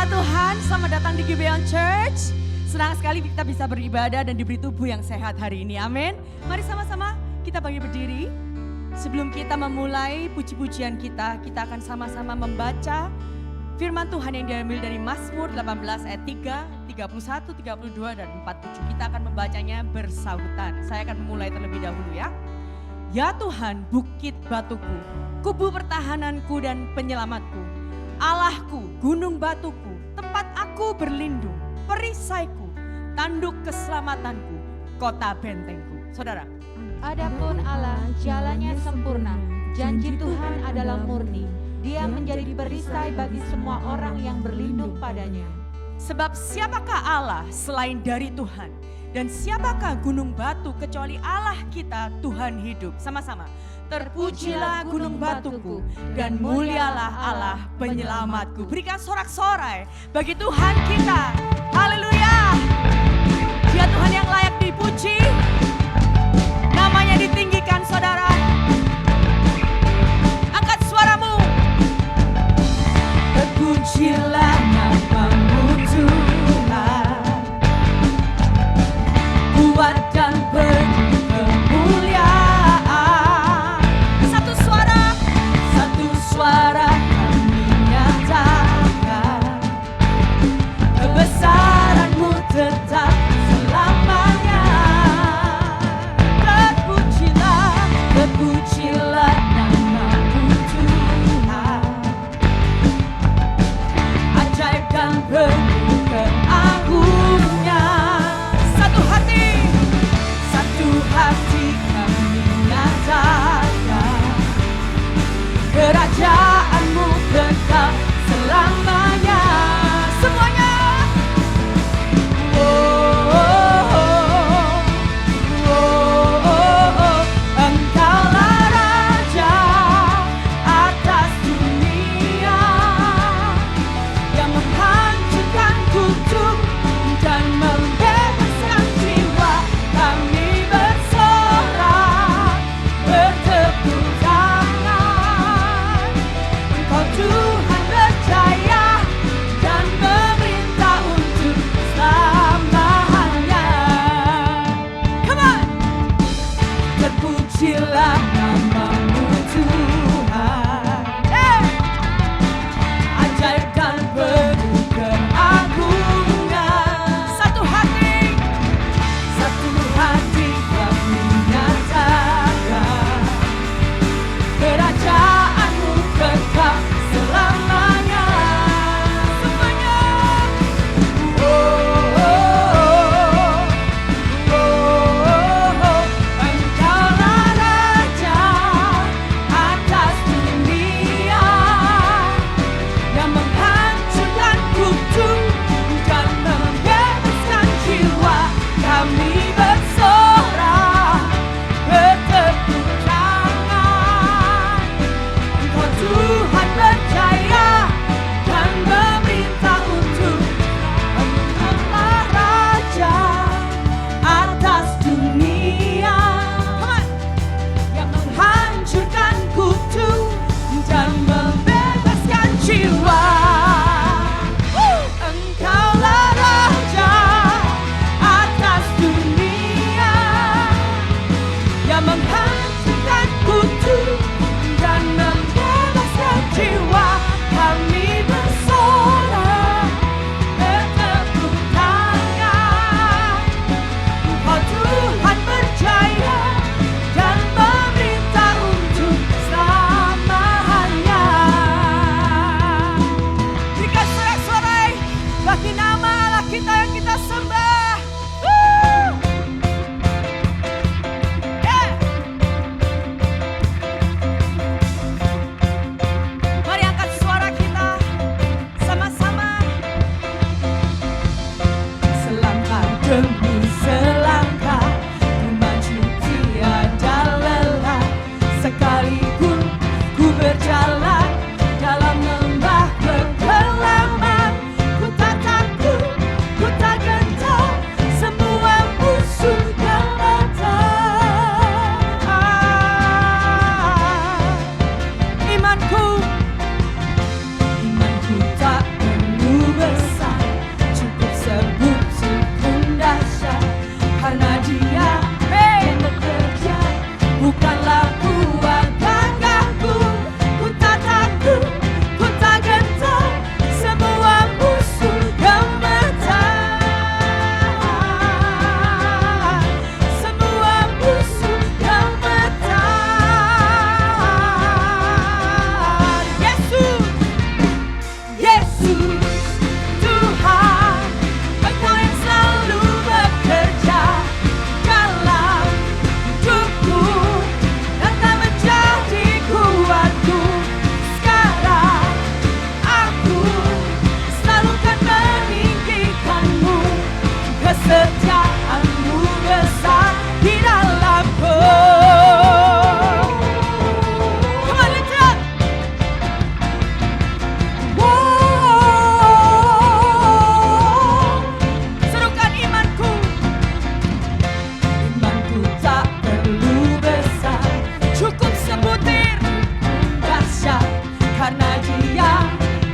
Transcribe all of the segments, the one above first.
Pujilah Tuhan, selamat datang di Gibeon Church. Senang sekali kita bisa beribadah dan diberi tubuh yang sehat hari ini, amin. Mari sama-sama kita bangkit berdiri. Sebelum kita memulai puji-pujian kita akan sama-sama membaca firman Tuhan yang diambil dari Mazmur 18 ayat 3, 31, 32, dan 47. Kita akan membacanya bersahutan. Saya akan memulai terlebih dahulu ya. Ya Tuhan, bukit batuku, kubu pertahananku dan penyelamatku. Allahku, gunung batuku, tempat aku berlindung, perisaiku, tanduk keselamatanku, kota bentengku. Saudara. Adapun Allah jalannya sempurna, janji Tuhan adalah murni. Dia menjadi perisai bagi semua orang yang berlindung padanya. Sebab siapakah Allah selain dari Tuhan? Dan siapakah gunung batu kecuali Allah kita Tuhan hidup? Sama-sama. Terpujilah gunung batuku dan mulialah Allah penyelamatku. Berikan sorak-sorai bagi Tuhan kita. Haleluya. Dia Tuhan yang layak dipuji. Namanya ditinggikan saudara. Angkat suaramu. Terpujilah namamu Tuhan. Kuat dan penuh kemuliaan. Satu suara kami nyatakan kebesaranmu tetap selamanya. Terpujilah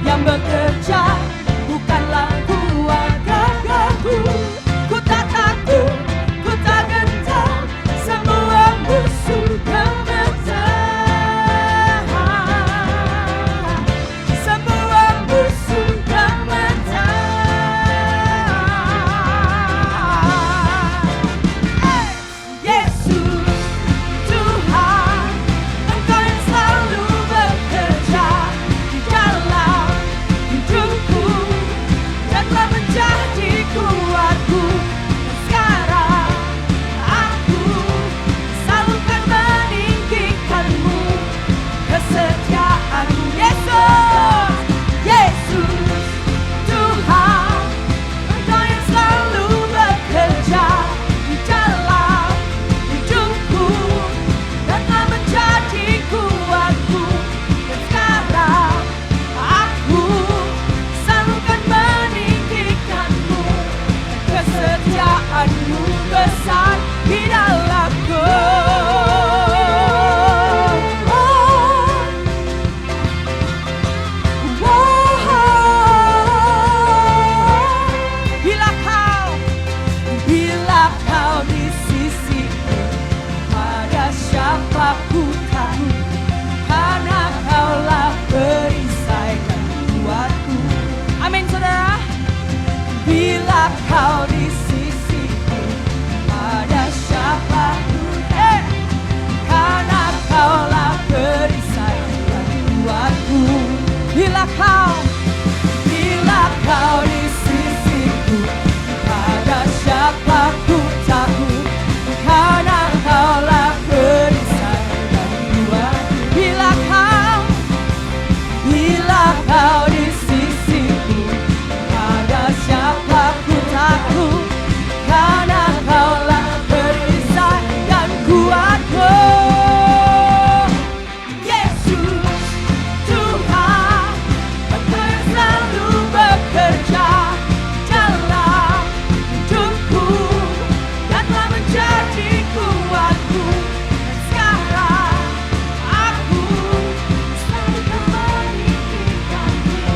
yang bekerja, bukanlah kuat gagahku. Ku tak takut, ku tak gentar, semua musuh gemetar. Semua musuh gemetar. Yesus Tuhan, Engkau yang selalu bekerja di dalam hidupku dan telah menjadi kuatku. Dan sekarang aku selalu kan meninggikanmu, kesetiaanmu. Yesus, Yesus Tuhan, Engkau yang selalu bekerja di dalam hidupku dan telah menjadi kuatku. Dan sekarang aku selalu kan meninggikanmu, kesetiaanmu besar di dalamku. Bila kau di sisiku, pada siapa ku takut, karena kaulah perisai dan kuatku. Amin saudara. Bila kau di sisiku, pada siapa ku karena kaulah perisai dan kuatku. Bila kau di sisiku, pada siapa ku takut, karena kaulah perisai dan kuatku. Bila kau di sisiku, pada siapa ku takut, karena kaulah perisai dan kuatku. Yesus Tuhan, Engkau yang selalu bekerja dalam hidupku dan telah menjadi kuatku. Dan sekarang aku selalu kan meninggikanmu,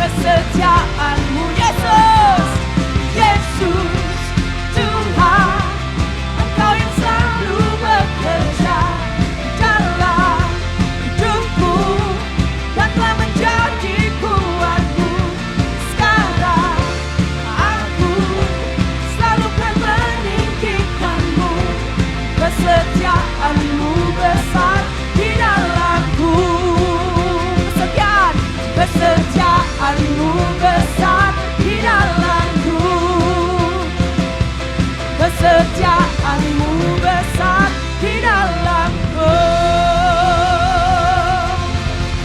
kesetiaanmu. Yesus, Yesus Tuhan, Engkau yang selalu bekerja dalam hidupku dan telah menjadi kuatku. Sekarang aku selalu kan meninggikanmu, kesetiaanmu besar di dalamku. Kesetiaanmu besar di dalamku. Kesetiaanmu besar di dalamku.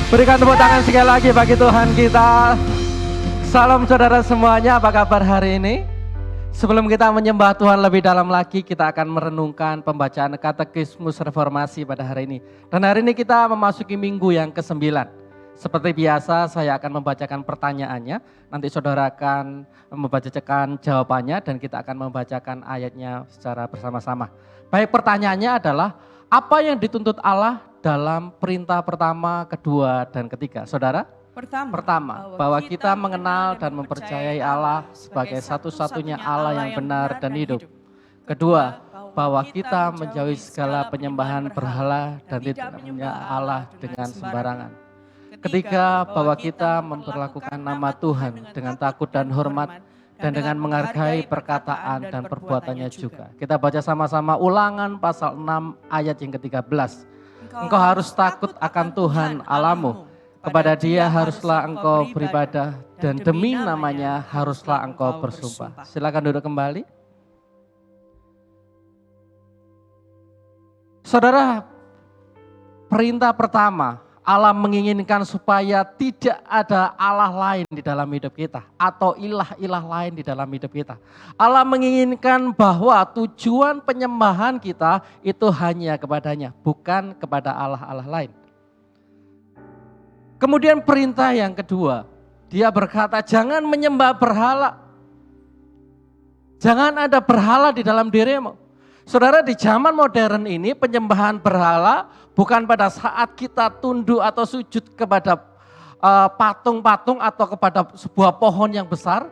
Berikan tepuk tangan sekali lagi bagi Tuhan kita. Salam saudara semuanya, apa kabar hari ini? Sebelum kita menyembah Tuhan lebih dalam lagi, kita akan merenungkan pembacaan Katekismus Reformasi pada hari ini. Dan hari ini kita memasuki minggu yang ke-9. Seperti biasa saya akan membacakan pertanyaannya, nanti saudara akan membacakan jawabannya dan kita akan membacakan ayatnya secara bersama-sama. Baik, pertanyaannya adalah apa yang dituntut Allah dalam perintah pertama, kedua, dan ketiga? Saudara? Pertama, bahwa kita mengenal dan mempercayai Allah sebagai satu-satunya Allah yang benar dan hidup. Kedua, bahwa kita menjauhi segala penyembahan berhala dan tidak menyembah Allah dengan sembarangan. Ketiga, bahwa kita memperlakukan nama Tuhan dengan takut dan hormat dan dengan menghargai perkataan dan perbuatannya juga. Kita baca sama-sama Ulangan pasal 6 ayat yang ke-13. Engkau harus takut akan Tuhan Allahmu. Kepada Dia haruslah engkau beribadah dan demi namanya haruslah engkau bersumpah. Silakan duduk kembali. Saudara, perintah pertama, Allah menginginkan supaya tidak ada Allah lain di dalam hidup kita atau ilah-ilah lain di dalam hidup kita. Allah menginginkan bahwa tujuan penyembahan kita itu hanya kepadanya, bukan kepada Allah-Allah lain. Kemudian perintah yang kedua, dia berkata jangan menyembah berhala. Jangan ada berhala di dalam dirimu. Saudara, di zaman modern ini penyembahan berhala bukan pada saat kita tunduk atau sujud kepada patung-patung atau kepada sebuah pohon yang besar.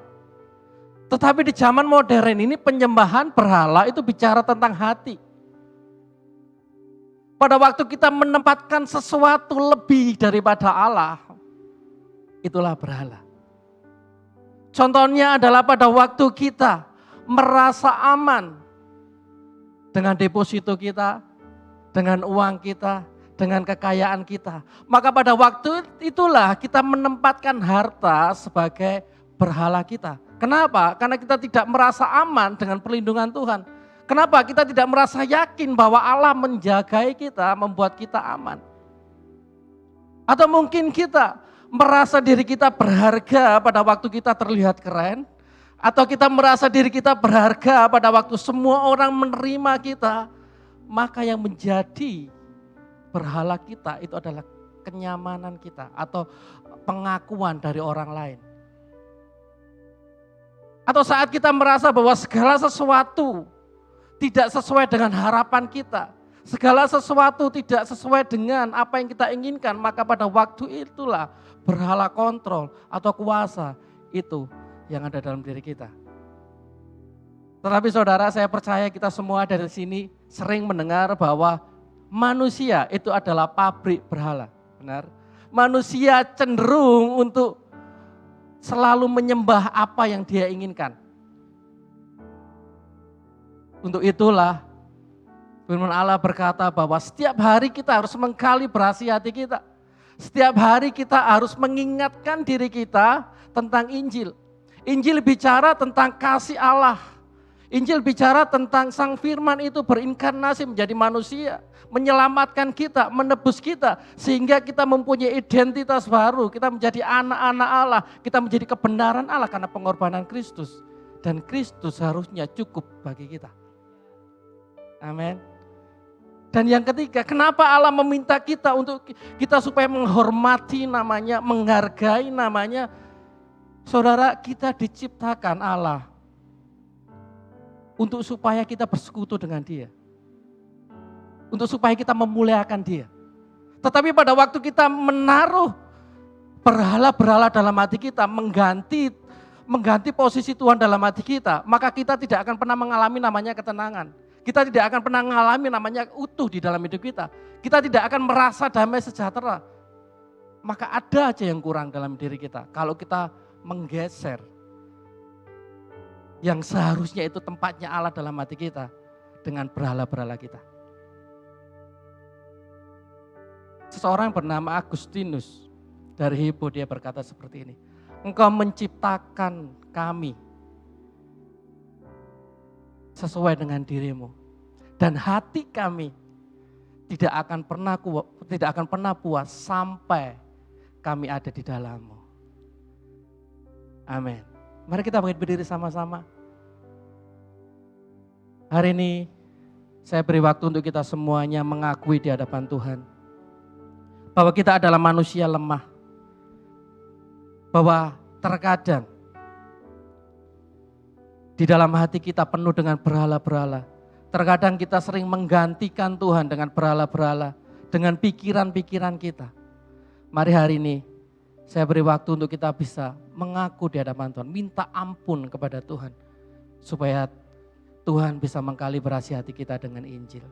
Tetapi di zaman modern ini penyembahan berhala itu bicara tentang hati. Pada waktu kita menempatkan sesuatu lebih daripada Allah, itulah berhala. Contohnya adalah pada waktu kita merasa aman dengan deposito kita, dengan uang kita, dengan kekayaan kita. Maka pada waktu itulah kita menempatkan harta sebagai berhala kita. Kenapa? Karena kita tidak merasa aman dengan perlindungan Tuhan. Kenapa? Kita tidak merasa yakin bahwa Allah menjagai kita, membuat kita aman. Atau mungkin kita merasa diri kita berharga pada waktu kita terlihat keren. Atau kita merasa diri kita berharga pada waktu semua orang menerima kita. Maka yang menjadi berhala kita itu adalah kenyamanan kita atau pengakuan dari orang lain. Atau saat kita merasa bahwa segala sesuatu tidak sesuai dengan harapan kita. Segala sesuatu tidak sesuai dengan apa yang kita inginkan. Maka pada waktu itulah berhala kontrol atau kuasa itu yang ada dalam diri kita. Tetapi saudara, saya percaya kita semua dari sini sering mendengar bahwa manusia itu adalah pabrik berhala. Benar? Manusia cenderung untuk selalu menyembah apa yang dia inginkan. Untuk itulah firman Allah berkata bahwa setiap hari kita harus mengkalibrasi hati kita. Setiap hari kita harus mengingatkan diri kita tentang Injil. Injil bicara tentang kasih Allah. Injil bicara tentang Sang Firman itu berinkarnasi menjadi manusia. Menyelamatkan kita, menebus kita. Sehingga kita mempunyai identitas baru. Kita menjadi anak-anak Allah. Kita menjadi kebenaran Allah karena pengorbanan Kristus. Dan Kristus harusnya cukup bagi kita. Amin. Dan yang ketiga, kenapa Allah meminta kita untuk kita supaya menghormati namanya, menghargai namanya. Saudara, kita diciptakan Allah untuk supaya kita bersekutu dengan Dia. Untuk supaya kita memuliakan Dia. Tetapi pada waktu kita menaruh berhala-berhala dalam hati kita, mengganti posisi Tuhan dalam hati kita, maka kita tidak akan pernah mengalami namanya ketenangan. Kita tidak akan pernah mengalami namanya utuh di dalam hidup kita. Kita tidak akan merasa damai sejahtera. Maka ada aja yang kurang dalam diri kita. Kalau kita menggeser yang seharusnya itu tempatnya Allah dalam hati kita dengan berhala-berhala kita. Seseorang bernama Agustinus dari Hippo, dia berkata seperti ini. Engkau menciptakan kami sesuai dengan dirimu. Dan hati kami tidak akan pernah puas sampai kami ada di dalammu. Amin. Mari kita berdiri sama-sama. Hari ini saya beri waktu untuk kita semuanya mengakui di hadapan Tuhan. Bahwa kita adalah manusia lemah. Bahwa terkadang di dalam hati kita penuh dengan berhala-berhala. Terkadang kita sering menggantikan Tuhan dengan berhala-berhala. Dengan pikiran-pikiran kita. Mari hari ini saya beri waktu untuk kita bisa mengaku di hadapan Tuhan. Minta ampun kepada Tuhan. Supaya Tuhan bisa mengkalibrasi hati kita dengan Injil.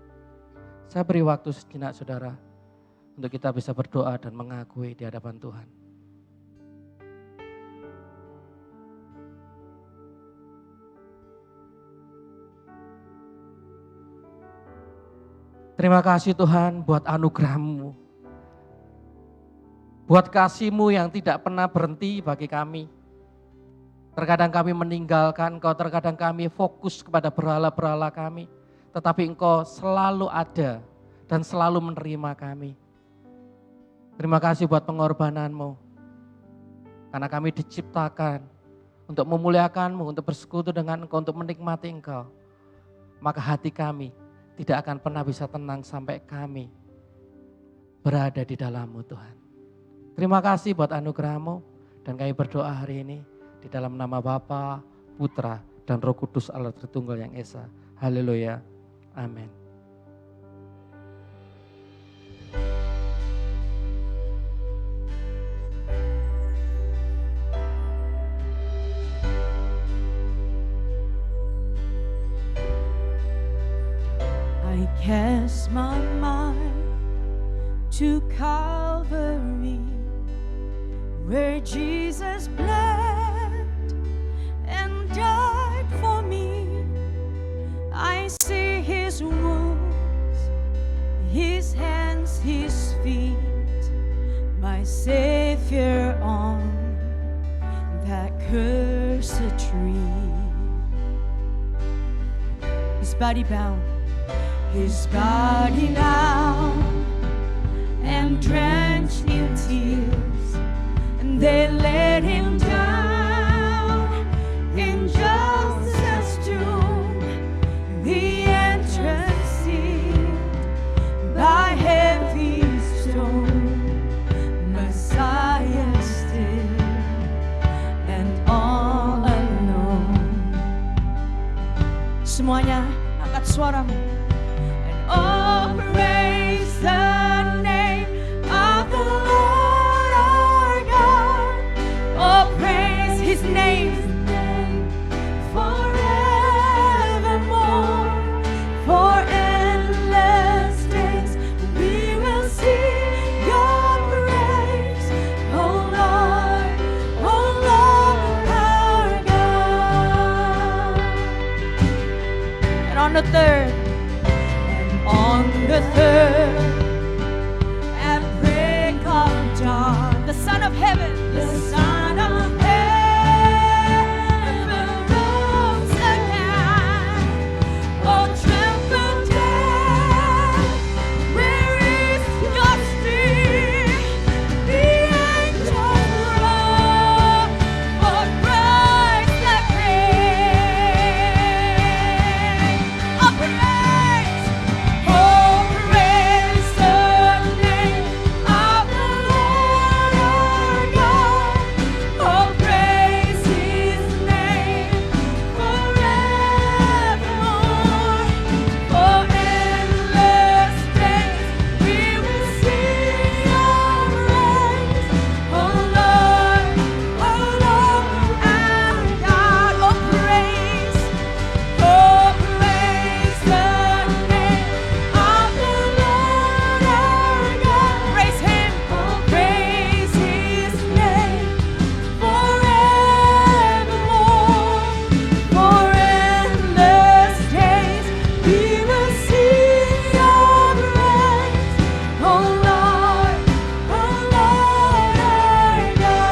Saya beri waktu sejenak saudara. Untuk kita bisa berdoa dan mengakui di hadapan Tuhan. Terima kasih Tuhan buat anugerah-Mu. Buat kasih-Mu yang tidak pernah berhenti bagi kami. Terkadang kami meninggalkan Engkau, terkadang kami fokus kepada berhala-berhala kami. Tetapi Engkau selalu ada dan selalu menerima kami. Terima kasih buat pengorbanan-Mu. Karena kami diciptakan untuk memuliakan-Mu, untuk bersekutu dengan Engkau, untuk menikmati Engkau. Maka hati kami tidak akan pernah bisa tenang sampai kami berada di dalam-Mu Tuhan. Terima kasih buat anugerah-Mu dan kami berdoa hari ini di dalam nama Bapa, Putra dan Roh Kudus Allah Tritunggal yang Esa. Haleluya. Amin. cast my mind to Calvary, where Jesus bled and died for me. I see his wounds, his hands, his feet, my Savior on that cursed tree. His body bound, his body bound and drenched in tears, and they let him down in justice tomb, the entrance sealed by heavy stone. Messiah still and all alone. Semuanya angkat suaramu. And oh, praise the name of the Lord our God. Oh, praise his name forevermore. For endless days we will sing your praise, oh Lord our God. And on the third, at break of dawn, the Son of Heaven, the Son of Heaven rose again. Oh, tremble death, where is your sting? The angels roar, for Christ the King. Oh, praise! Oh, praise the name of the Lord our God. Oh, praise his name forevermore. For endless days we will sing your praise, oh Lord our God. Oh, praise the name of the Lord our God. Praise him, praise his name forevermore. For endless days we will sing your praise, oh Lord our God.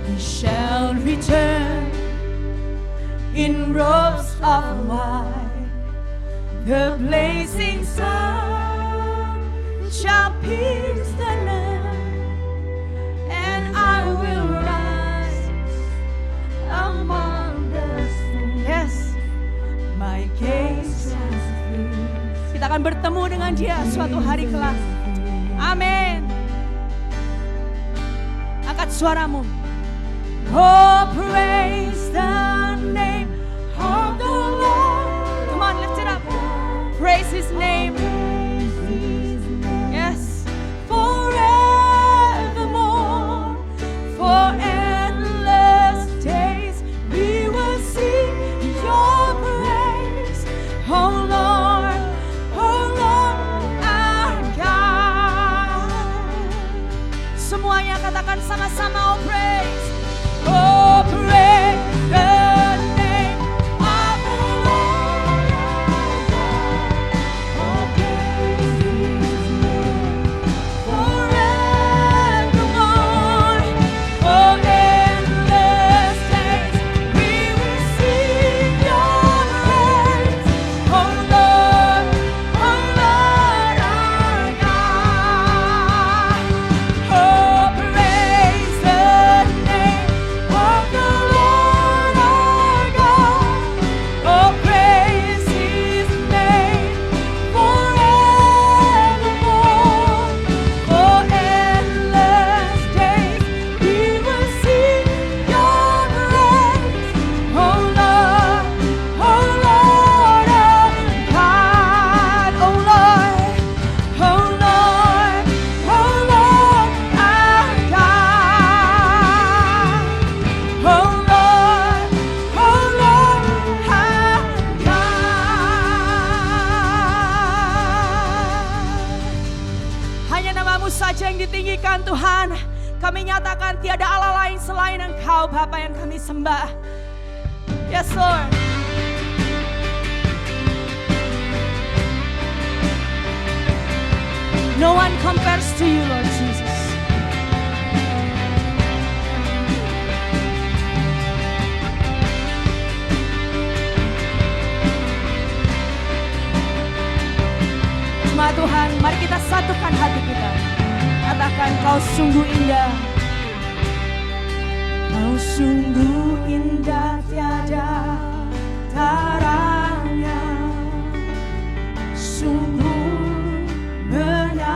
He shall return in robes of white, the blazing sun shall pierce the night, and I will rise among the saints. Yes, my gaze transfixed. Kita akan bertemu dengan dia suatu hari kelak. Amin. Angkat suaramu. Oh, praise the name of the Lord. Come on, lift it up. Praise his name. Yes. Forevermore. For endless days we will sing your praise, oh Lord our God. Semuanya katakan sama-sama, oh praise. Oh, praise the name of the Lord our God. Oh, praise his name forevermore. For endless days we will sing your praise, oh Lord our God. Oh, praise the name Hanya nama-Mu saja yang ditinggikan Tuhan. Kami nyatakan tiada Allah lain selain Engkau Bapa yang kami sembah. Yes Lord. No one compares to you Lord Jesus. Jemaat Tuhan, mari kita satukan hati kita. Katakan Kau sungguh indah. Kau sungguh indah tiada taranya. Sungguh menakjubkan.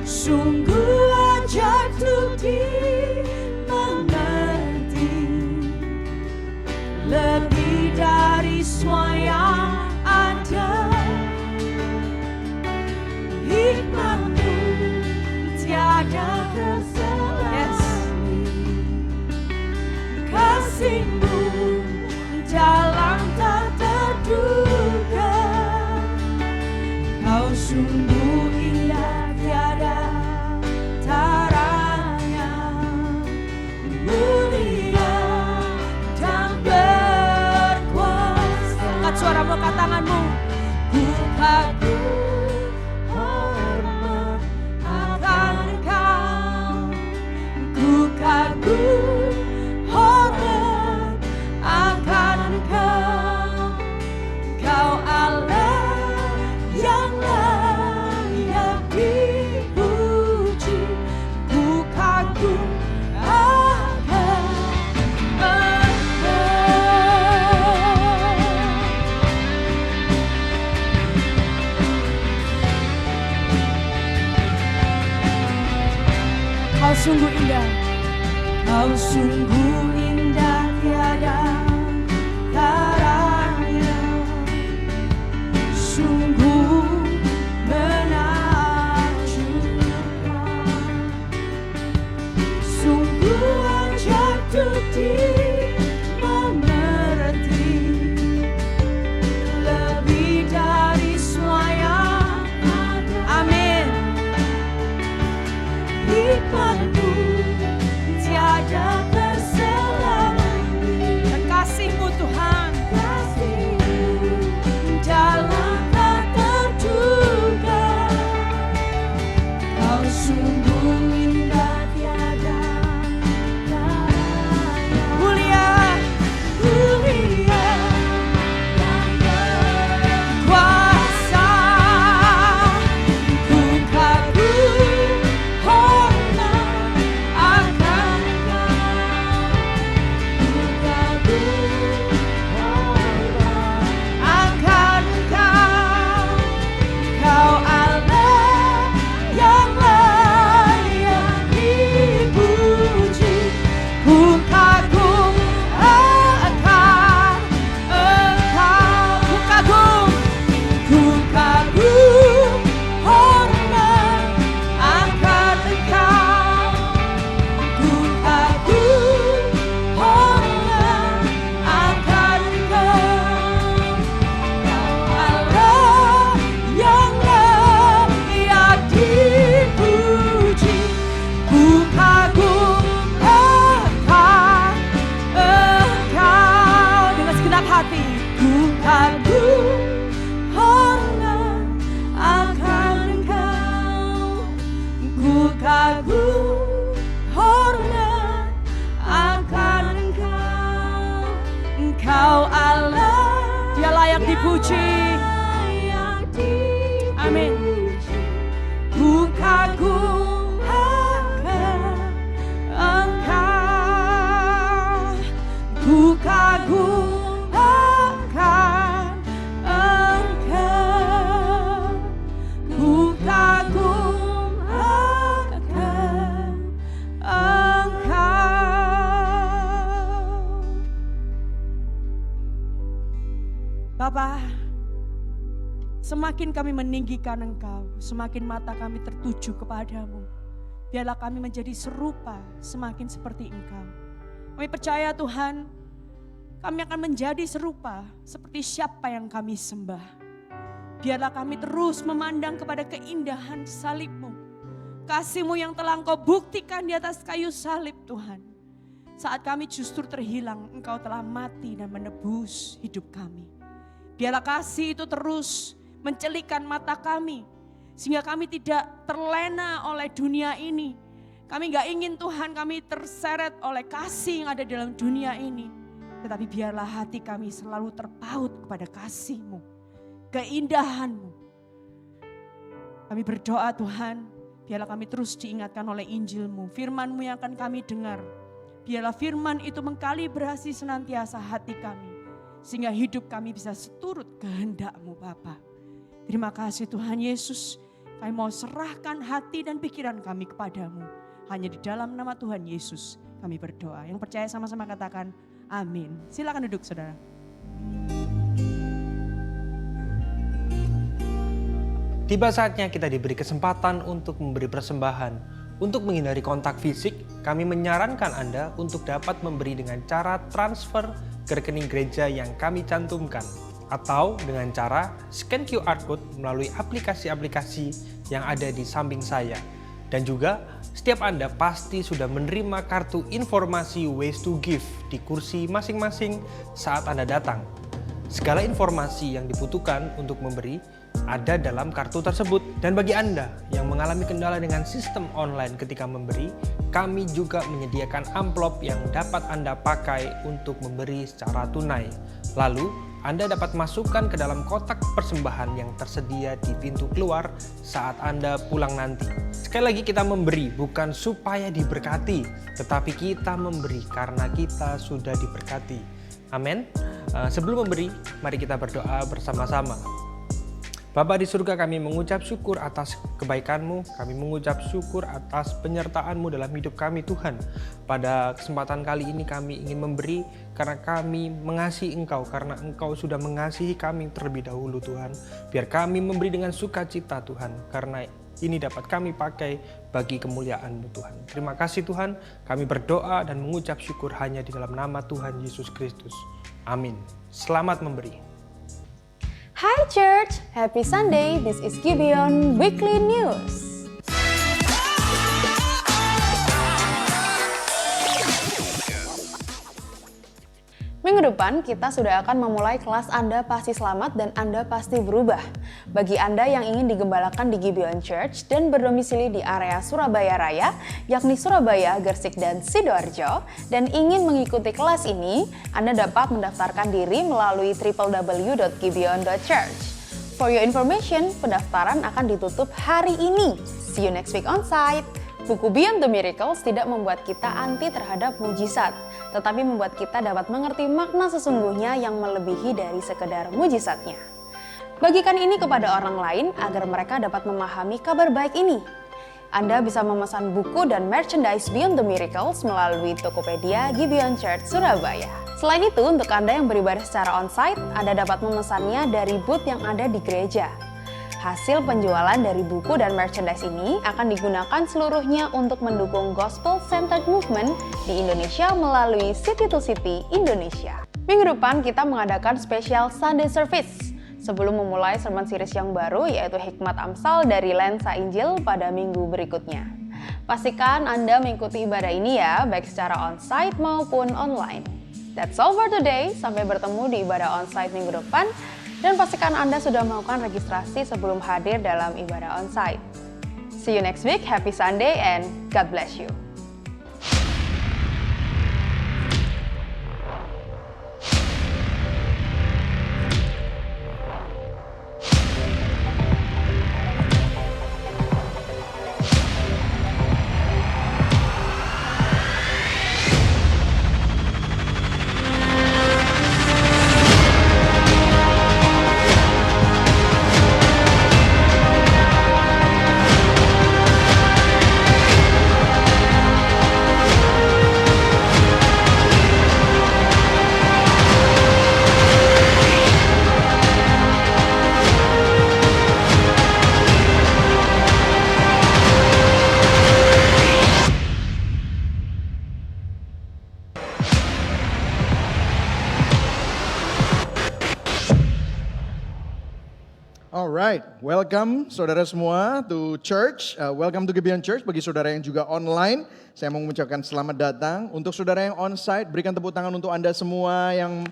Sungguh ajaib untuk dimengerti. Lebih dari semua yang ada. Hikmat-Mu tiada terselami. Kasih-Mu dalam tak terduga. Kau sungguh indah tiada taranya. Mulia dan berkuasa. Angkat suaramu, angkat tanganmu. Ku kagum hormat akan Engkau. Ku kagum hormat akan Engkau. Kau Allah yang layak dipuji. Ku kagum akan Engkau. Kau sungguh indah. Kau sungguh indah tiada taranya. Sungguh menakjubkan. Sungguh ajaib untuk dimengerti. Lebih dari semua yang ada. Amin. Hikmat-Mu tiada terselami. Dan kasih-Mu Tuhan, kasih-Mu dalam tak terduga. Kau sungguh indah tiada taranya. Mulia, mulia dan berkuasa. Ku kagum hormat akan Engkau. Ku kagum hormat akan Engkau. Kau Allah yang layak dipuji. Ku kagum akan Engkau. Ku kagum hormat akan Engkau. Ku kagum hormat akan Engkau. Kau Allah yang layak dipuji. Ku kagum akan Engkau. Dengan segenap hati. Ku kagum hormat akan Engkau. Ku kagum hormat akan Engkau. Engkau Allah, Dia layak dipuji. Amin. Ku kagum akan Engkau. Ku kagum akan Engkau. Ku kagum akan Engkau. Bapa, semakin kami meninggikan Engkau, semakin mata kami tertuju kepadamu. Biarlah kami menjadi serupa, semakin seperti Engkau. Kami percaya Tuhan, kami akan menjadi serupa seperti siapa yang kami sembah. Biarlah kami terus memandang kepada keindahan salib-Mu. Kasih-Mu yang telah Engkau buktikan di atas kayu salib Tuhan. Saat kami justru terhilang, Engkau telah mati dan menebus hidup kami. Biarlah kasih itu terus mencelikan mata kami. Sehingga kami tidak terlena oleh dunia ini. Kami gak ingin Tuhan kami terseret oleh kasih yang ada dalam dunia ini. Tetapi biarlah hati kami selalu terpaut kepada kasih-Mu, keindahan-Mu. Kami berdoa Tuhan, biarlah kami terus diingatkan oleh Injil-Mu, firman-Mu yang akan kami dengar. Biarlah firman itu mengkalibrasi senantiasa hati kami. Sehingga hidup kami bisa seturut kehendak-Mu Bapa. Terima kasih Tuhan Yesus. Kami mau serahkan hati dan pikiran kami kepadamu. Hanya di dalam nama Tuhan Yesus kami berdoa. Yang percaya sama-sama katakan amin. Silakan duduk saudara. Tiba saatnya kita diberi kesempatan untuk memberi persembahan. Untuk menghindari kontak fisik, kami menyarankan Anda untuk dapat memberi dengan cara transfer ke rekening gereja yang kami cantumkan. Atau dengan cara scan QR Code melalui aplikasi-aplikasi yang ada di samping saya. Dan juga setiap Anda pasti sudah menerima kartu informasi Ways to Give di kursi masing-masing saat Anda datang. Segala informasi yang dibutuhkan untuk memberi ada dalam kartu tersebut. Dan bagi Anda yang mengalami kendala dengan sistem online ketika memberi, kami juga menyediakan amplop yang dapat Anda pakai untuk memberi secara tunai. Lalu, Anda dapat masukkan ke dalam kotak persembahan yang tersedia di pintu keluar saat Anda pulang nanti. Sekali lagi kita memberi bukan supaya diberkati, tetapi kita memberi karena kita sudah diberkati. Amin. Sebelum memberi, mari kita berdoa bersama-sama. Bapa di surga, kami mengucap syukur atas kebaikan-Mu, kami mengucap syukur atas penyertaan-Mu dalam hidup kami Tuhan. Pada kesempatan kali ini kami ingin memberi karena kami mengasihi Engkau, karena Engkau sudah mengasihi kami terlebih dahulu Tuhan. Biar kami memberi dengan sukacita Tuhan, karena ini dapat kami pakai bagi kemuliaan-Mu Tuhan. Terima kasih Tuhan, kami berdoa dan mengucap syukur hanya di dalam nama Tuhan Yesus Kristus. Amin. Selamat memberi. Hi Church, happy Sunday. This is Gibeon Weekly News. Minggu depan kita sudah akan memulai kelas Anda Pasti Selamat dan Anda Pasti Berubah. Bagi Anda yang ingin digembalakan di Gibeon Church dan berdomisili di area Surabaya Raya, yakni Surabaya, Gresik, dan Sidoarjo, dan ingin mengikuti kelas ini, Anda dapat mendaftarkan diri melalui www.gibeon.church. For your information, pendaftaran akan ditutup hari ini. See you next week on site. Buku Beyond the Miracles tidak membuat kita anti terhadap mujizat, tetapi membuat kita dapat mengerti makna sesungguhnya yang melebihi dari sekedar mujizatnya. Bagikan ini kepada orang lain agar mereka dapat memahami kabar baik ini. Anda bisa memesan buku dan merchandise Beyond the Miracles melalui Tokopedia Gibeon Church Surabaya. Selain itu, untuk Anda yang beribadah secara onsite, Anda dapat memesannya dari booth yang ada di gereja. Hasil penjualan dari buku dan merchandise ini akan digunakan seluruhnya untuk mendukung Gospel Centered Movement di Indonesia melalui City to City Indonesia. Minggu depan kita mengadakan spesial Sunday Service sebelum memulai sermon series yang baru, yaitu Hikmat Amsal dari Lensa Injil pada minggu berikutnya. Pastikan Anda mengikuti ibadah ini ya, baik secara onsite maupun online. That's all for today, sampai bertemu di ibadah onsite minggu depan. Dan pastikan Anda sudah melakukan registrasi sebelum hadir dalam ibadah onsite. See you next week, happy Sunday, and God bless you. Alright, welcome saudara semua to church, welcome to Gibeon Church. Bagi saudara yang juga online, saya mau mengucapkan selamat datang. Untuk saudara yang onsite, berikan tepuk tangan untuk Anda semua yang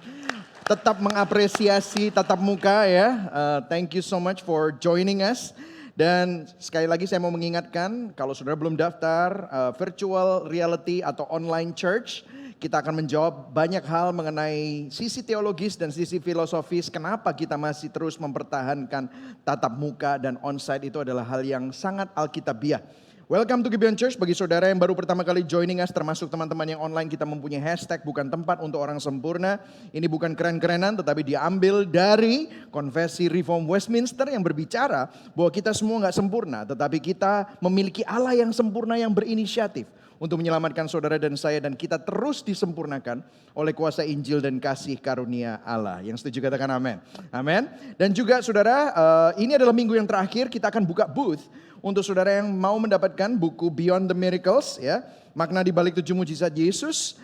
tetap mengapresiasi tatap muka ya. Thank you so much for joining us. Dan sekali lagi saya mau mengingatkan, kalau saudara belum daftar virtual reality atau online church, kita akan menjawab banyak hal mengenai sisi teologis dan sisi filosofis kenapa kita masih terus mempertahankan tatap muka dan onsite itu adalah hal yang sangat alkitabiah. Welcome to Gibeon Church. Bagi saudara yang baru pertama kali joining us, termasuk teman-teman yang online, kita mempunyai hashtag bukan tempat untuk orang sempurna. Ini bukan keren-kerenan, tetapi diambil dari konfesi Reform Westminster yang berbicara bahwa kita semua nggak sempurna, tetapi kita memiliki Allah yang sempurna yang berinisiatif untuk menyelamatkan saudara dan saya, dan kita terus disempurnakan oleh kuasa Injil dan kasih karunia Allah. Yang setuju katakan amin. Amin. Dan juga saudara, ini adalah minggu yang terakhir kita akan buka booth untuk saudara yang mau mendapatkan buku Beyond the Miracles ya, makna di balik 7 mujizat Yesus.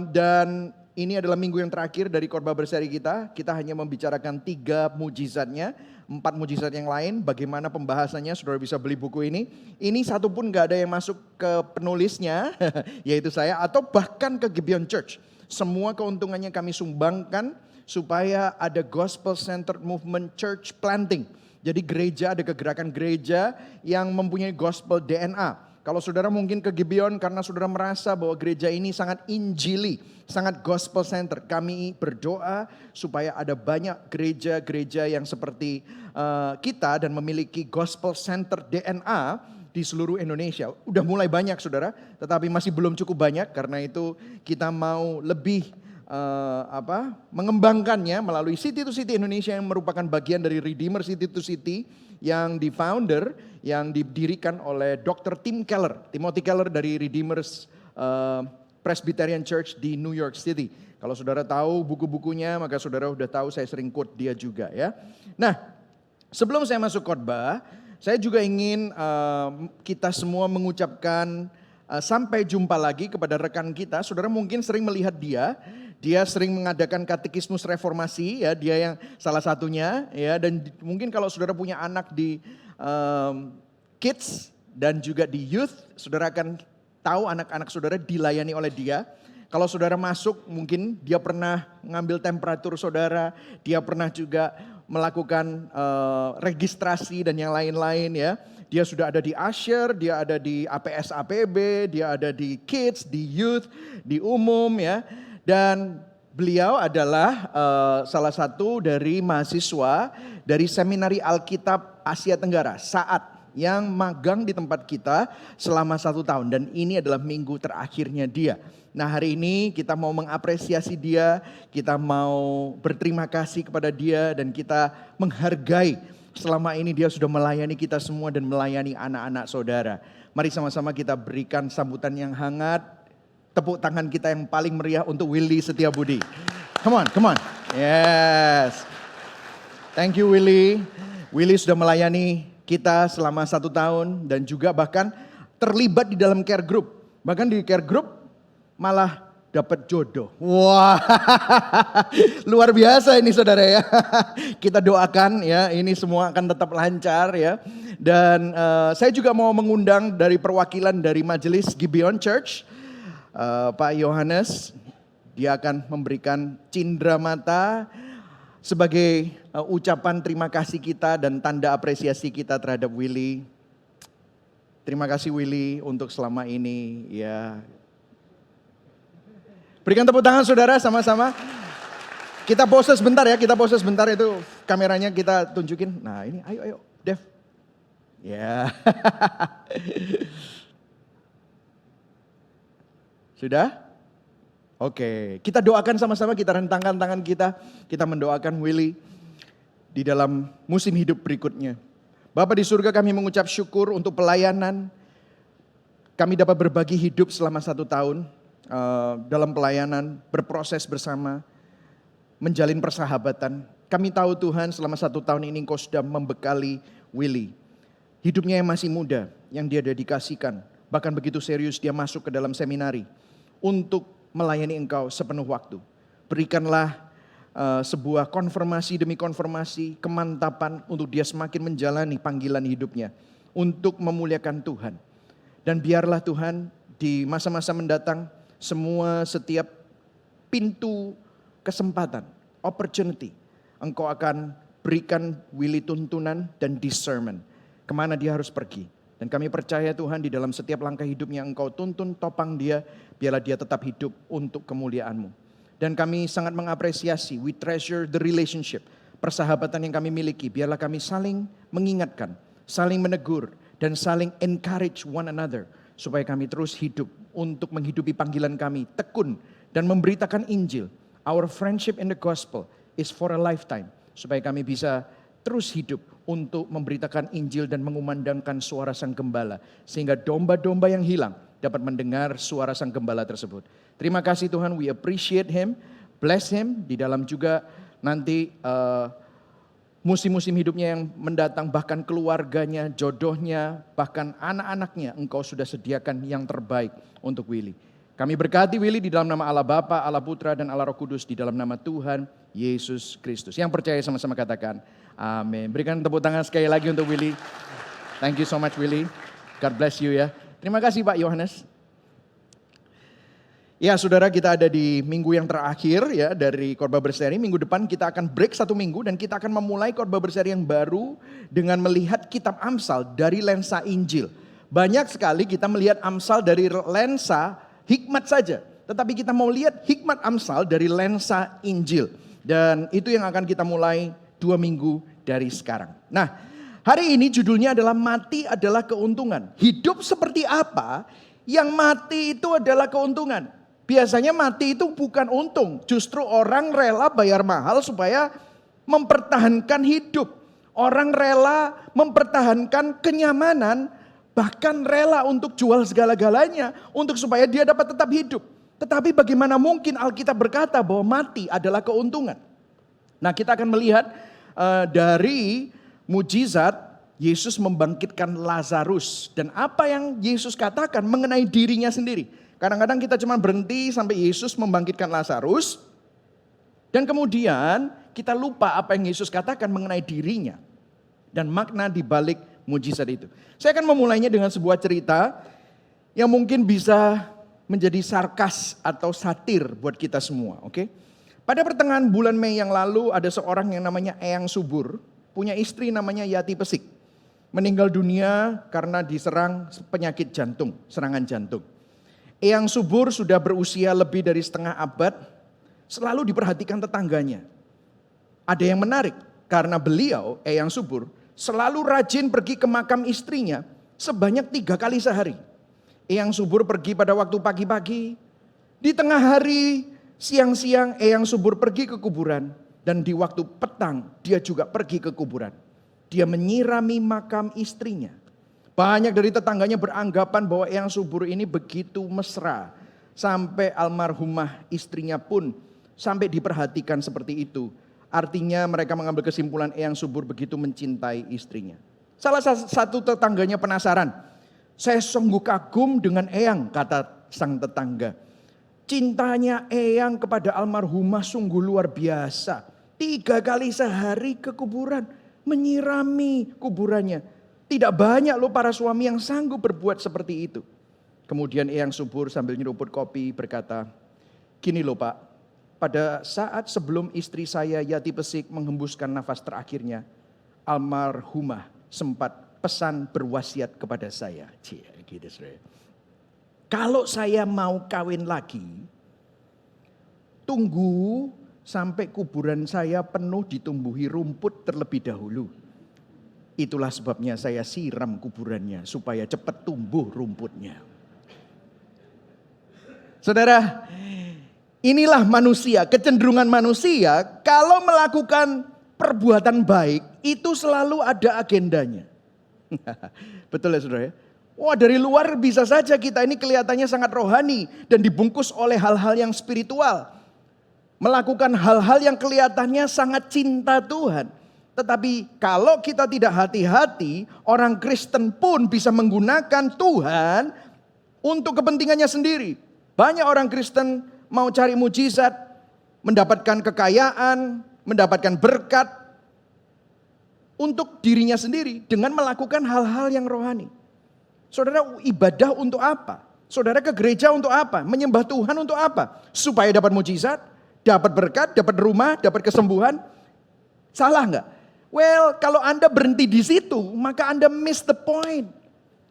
Dan ini adalah minggu yang terakhir dari khotbah berseri kita. Kita hanya membicarakan 3 mujizatnya, 4 mujizat yang lain. Bagaimana pembahasannya, saudara bisa beli buku ini. Ini satu pun gak ada yang masuk ke penulisnya, yaitu saya, atau bahkan ke Gibeon Church. Semua keuntungannya kami sumbangkan supaya ada gospel centered movement church planting. Jadi gereja, ada kegerakan gereja yang mempunyai gospel DNA. Kalau saudara mungkin ke Gibeon karena saudara merasa bahwa gereja ini sangat injili, sangat gospel center. Kami berdoa supaya ada banyak gereja-gereja yang seperti kita dan memiliki gospel center DNA di seluruh Indonesia. Udah mulai banyak saudara, tetapi masih belum cukup banyak. Karena itu kita mau lebih mengembangkannya melalui City to City Indonesia yang merupakan bagian dari Redeemer City to City yang di-founder, yang didirikan oleh Dr. Timothy Keller dari Redeemers Presbyterian Church di New York City. Kalau saudara tahu buku-bukunya, maka saudara udah tahu saya sering quote dia juga ya. Nah, sebelum saya masuk khotbah, saya juga ingin kita semua mengucapkan sampai jumpa lagi kepada rekan kita. Saudara mungkin sering melihat dia sering mengadakan katekismus reformasi ya, dia yang salah satunya ya. Dan mungkin kalau saudara punya anak di kids dan juga di youth, saudara akan tahu anak-anak saudara dilayani oleh dia. Kalau saudara masuk, mungkin dia pernah mengambil temperatur saudara, dia pernah juga melakukan registrasi dan yang lain-lain ya. Dia sudah ada di Usher, dia ada di APS APB, dia ada di kids, di youth, di umum ya. Dan beliau adalah salah satu dari mahasiswa dari Seminari Alkitab Asia Tenggara saat yang magang di tempat kita selama 1 tahun. Dan ini adalah minggu terakhirnya dia. Nah, hari ini kita mau mengapresiasi dia, kita mau berterima kasih kepada dia, dan kita menghargai selama ini dia sudah melayani kita semua dan melayani anak-anak saudara. Mari sama-sama kita berikan sambutan yang hangat. Tepuk tangan kita yang paling meriah untuk Willy Setiabudi. Come on. Yes. Thank you Willy. Willy sudah melayani kita selama 1 tahun dan juga bahkan terlibat di dalam care group. Bahkan di care group malah dapat jodoh. Wah, luar biasa ini saudara ya. Kita doakan ya, ini semua akan tetap lancar ya. Dan saya juga mau mengundang dari perwakilan dari Majelis Gibeon Church, Pak Yohanes. Dia akan memberikan cindera mata sebagai ucapan terima kasih kita dan tanda apresiasi kita terhadap Willy. Terima kasih Willy untuk selama ini ya. Berikan tepuk tangan saudara sama-sama. Kita pose sebentar ya, itu kameranya kita tunjukin. Nah ini ayo Dev. Ya. Sudah? Oke, kita doakan sama-sama, kita rentangkan tangan kita mendoakan Willy di dalam musim hidup berikutnya. Bapa di surga, kami mengucap syukur untuk pelayanan. Kami dapat berbagi hidup selama 1 tahun dalam pelayanan, berproses bersama, menjalin persahabatan. Kami tahu Tuhan selama 1 tahun ini Engkau sudah membekali Willy. Hidupnya yang masih muda, yang dia dedikasikan. Bahkan begitu serius dia masuk ke dalam seminari untuk melayani Engkau sepenuh waktu. Berikanlah sebuah konfirmasi demi konfirmasi, kemantapan untuk dia semakin menjalani panggilan hidupnya untuk memuliakan Tuhan. Dan biarlah Tuhan di masa-masa mendatang setiap pintu kesempatan, opportunity, Engkau akan berikan Willy tuntunan dan discernment kemana dia harus pergi. Dan kami percaya Tuhan di dalam setiap langkah hidupnya Engkau tuntun topang dia, biarlah dia tetap hidup untuk kemuliaan-Mu. Dan kami sangat mengapresiasi, we treasure the relationship, persahabatan yang kami miliki. Biarlah kami saling mengingatkan, saling menegur, dan saling encourage one another. Supaya kami terus hidup untuk menghidupi panggilan kami, tekun dan memberitakan Injil. Our friendship in the gospel is for a lifetime. Supaya kami bisa terus hidup untuk memberitakan Injil dan mengumandangkan suara Sang Gembala. Sehingga domba-domba yang hilang dapat mendengar suara Sang Gembala tersebut. Terima kasih Tuhan, we appreciate Him, bless Him, di dalam juga nanti musim-musim hidupnya yang mendatang, bahkan keluarganya, jodohnya, bahkan anak-anaknya, Engkau sudah sediakan yang terbaik untuk Willy. Kami berkati Willy di dalam nama Allah Bapa, Allah Putra, dan Allah Roh Kudus, di dalam nama Tuhan Yesus Kristus. Yang percaya sama-sama katakan, amin. Berikan tepuk tangan sekali lagi untuk Willy. Thank you so much Willy, God bless you ya. Terima kasih Pak Yohanes. Ya saudara, kita ada di minggu yang terakhir ya dari Khotbah Berseri. Minggu depan kita akan break 1 minggu dan kita akan memulai Khotbah Berseri yang baru dengan melihat kitab Amsal dari lensa Injil. Banyak sekali kita melihat Amsal dari lensa hikmat saja, tetapi kita mau lihat hikmat Amsal dari lensa Injil. Dan itu yang akan kita mulai 2 minggu dari sekarang. Nah, hari ini judulnya adalah mati adalah keuntungan. Hidup seperti apa yang mati itu adalah keuntungan. Biasanya mati itu bukan untung, justru orang rela bayar mahal supaya mempertahankan hidup. Orang rela mempertahankan kenyamanan, bahkan rela untuk jual segala-galanya untuk supaya dia dapat tetap hidup. Tetapi bagaimana mungkin Alkitab berkata bahwa mati adalah keuntungan? Nah, kita akan melihat dari mujizat Yesus membangkitkan Lazarus dan apa yang Yesus katakan mengenai dirinya sendiri. Kadang-kadang kita cuma berhenti sampai Yesus membangkitkan Lazarus dan kemudian kita lupa apa yang Yesus katakan mengenai dirinya dan makna di balik mujizat itu. Saya akan memulainya dengan sebuah cerita yang mungkin bisa menjadi sarkas atau satir buat kita semua, oke? Pada pertengahan bulan Mei yang lalu ada seorang yang namanya Eyang Subur, punya istri namanya Yati Pesik. Meninggal dunia karena diserang penyakit jantung, serangan jantung. Eyang Subur sudah berusia lebih dari setengah abad, selalu diperhatikan tetangganya. Ada yang menarik, karena beliau, Eyang Subur, selalu rajin pergi ke makam istrinya sebanyak 3 kali sehari. Eyang Subur pergi pada waktu pagi-pagi, di tengah hari, siang-siang Eyang Subur pergi ke kuburan, dan di waktu petang dia juga pergi ke kuburan. Dia menyirami makam istrinya. Banyak dari tetangganya beranggapan bahwa Eyang Subur ini begitu mesra. Sampai almarhumah istrinya pun sampai diperhatikan seperti itu. Artinya mereka mengambil kesimpulan Eyang Subur begitu mencintai istrinya. Salah satu tetangganya penasaran. Saya sungguh kagum dengan Eyang, kata sang tetangga. Cintanya Eyang kepada almarhumah sungguh luar biasa. 3 kali sehari ke kuburan, menyirami kuburannya. Tidak banyak loh para suami yang sanggup berbuat seperti itu. Kemudian Eyang Subur sambil nyeruput kopi berkata, gini loh Pak, pada saat sebelum istri saya Yati Pesik menghembuskan nafas terakhirnya, almarhumah sempat pesan berwasiat kepada saya. Gitu, kalau saya mau kawin lagi, tunggu sampai kuburan saya penuh ditumbuhi rumput terlebih dahulu. Itulah sebabnya saya siram kuburannya supaya cepat tumbuh rumputnya. Saudara, inilah manusia, kecenderungan manusia kalau melakukan perbuatan baik itu selalu ada agendanya. Betul ya saudara ya? Wah, dari luar bisa saja kita ini kelihatannya sangat rohani dan dibungkus oleh hal-hal yang spiritual. Melakukan hal-hal yang kelihatannya sangat cinta Tuhan. Tetapi kalau kita tidak hati-hati, orang Kristen pun bisa menggunakan Tuhan untuk kepentingannya sendiri. Banyak orang Kristen mau cari mujizat, mendapatkan kekayaan, mendapatkan berkat untuk dirinya sendiri dengan melakukan hal-hal yang rohani. Saudara, ibadah untuk apa? Saudara ke gereja untuk apa? Menyembah Tuhan untuk apa? Supaya dapat mujizat, dapat berkat, dapat rumah, dapat kesembuhan. Salah nggak? Well, kalau Anda berhenti di situ, maka Anda miss the point.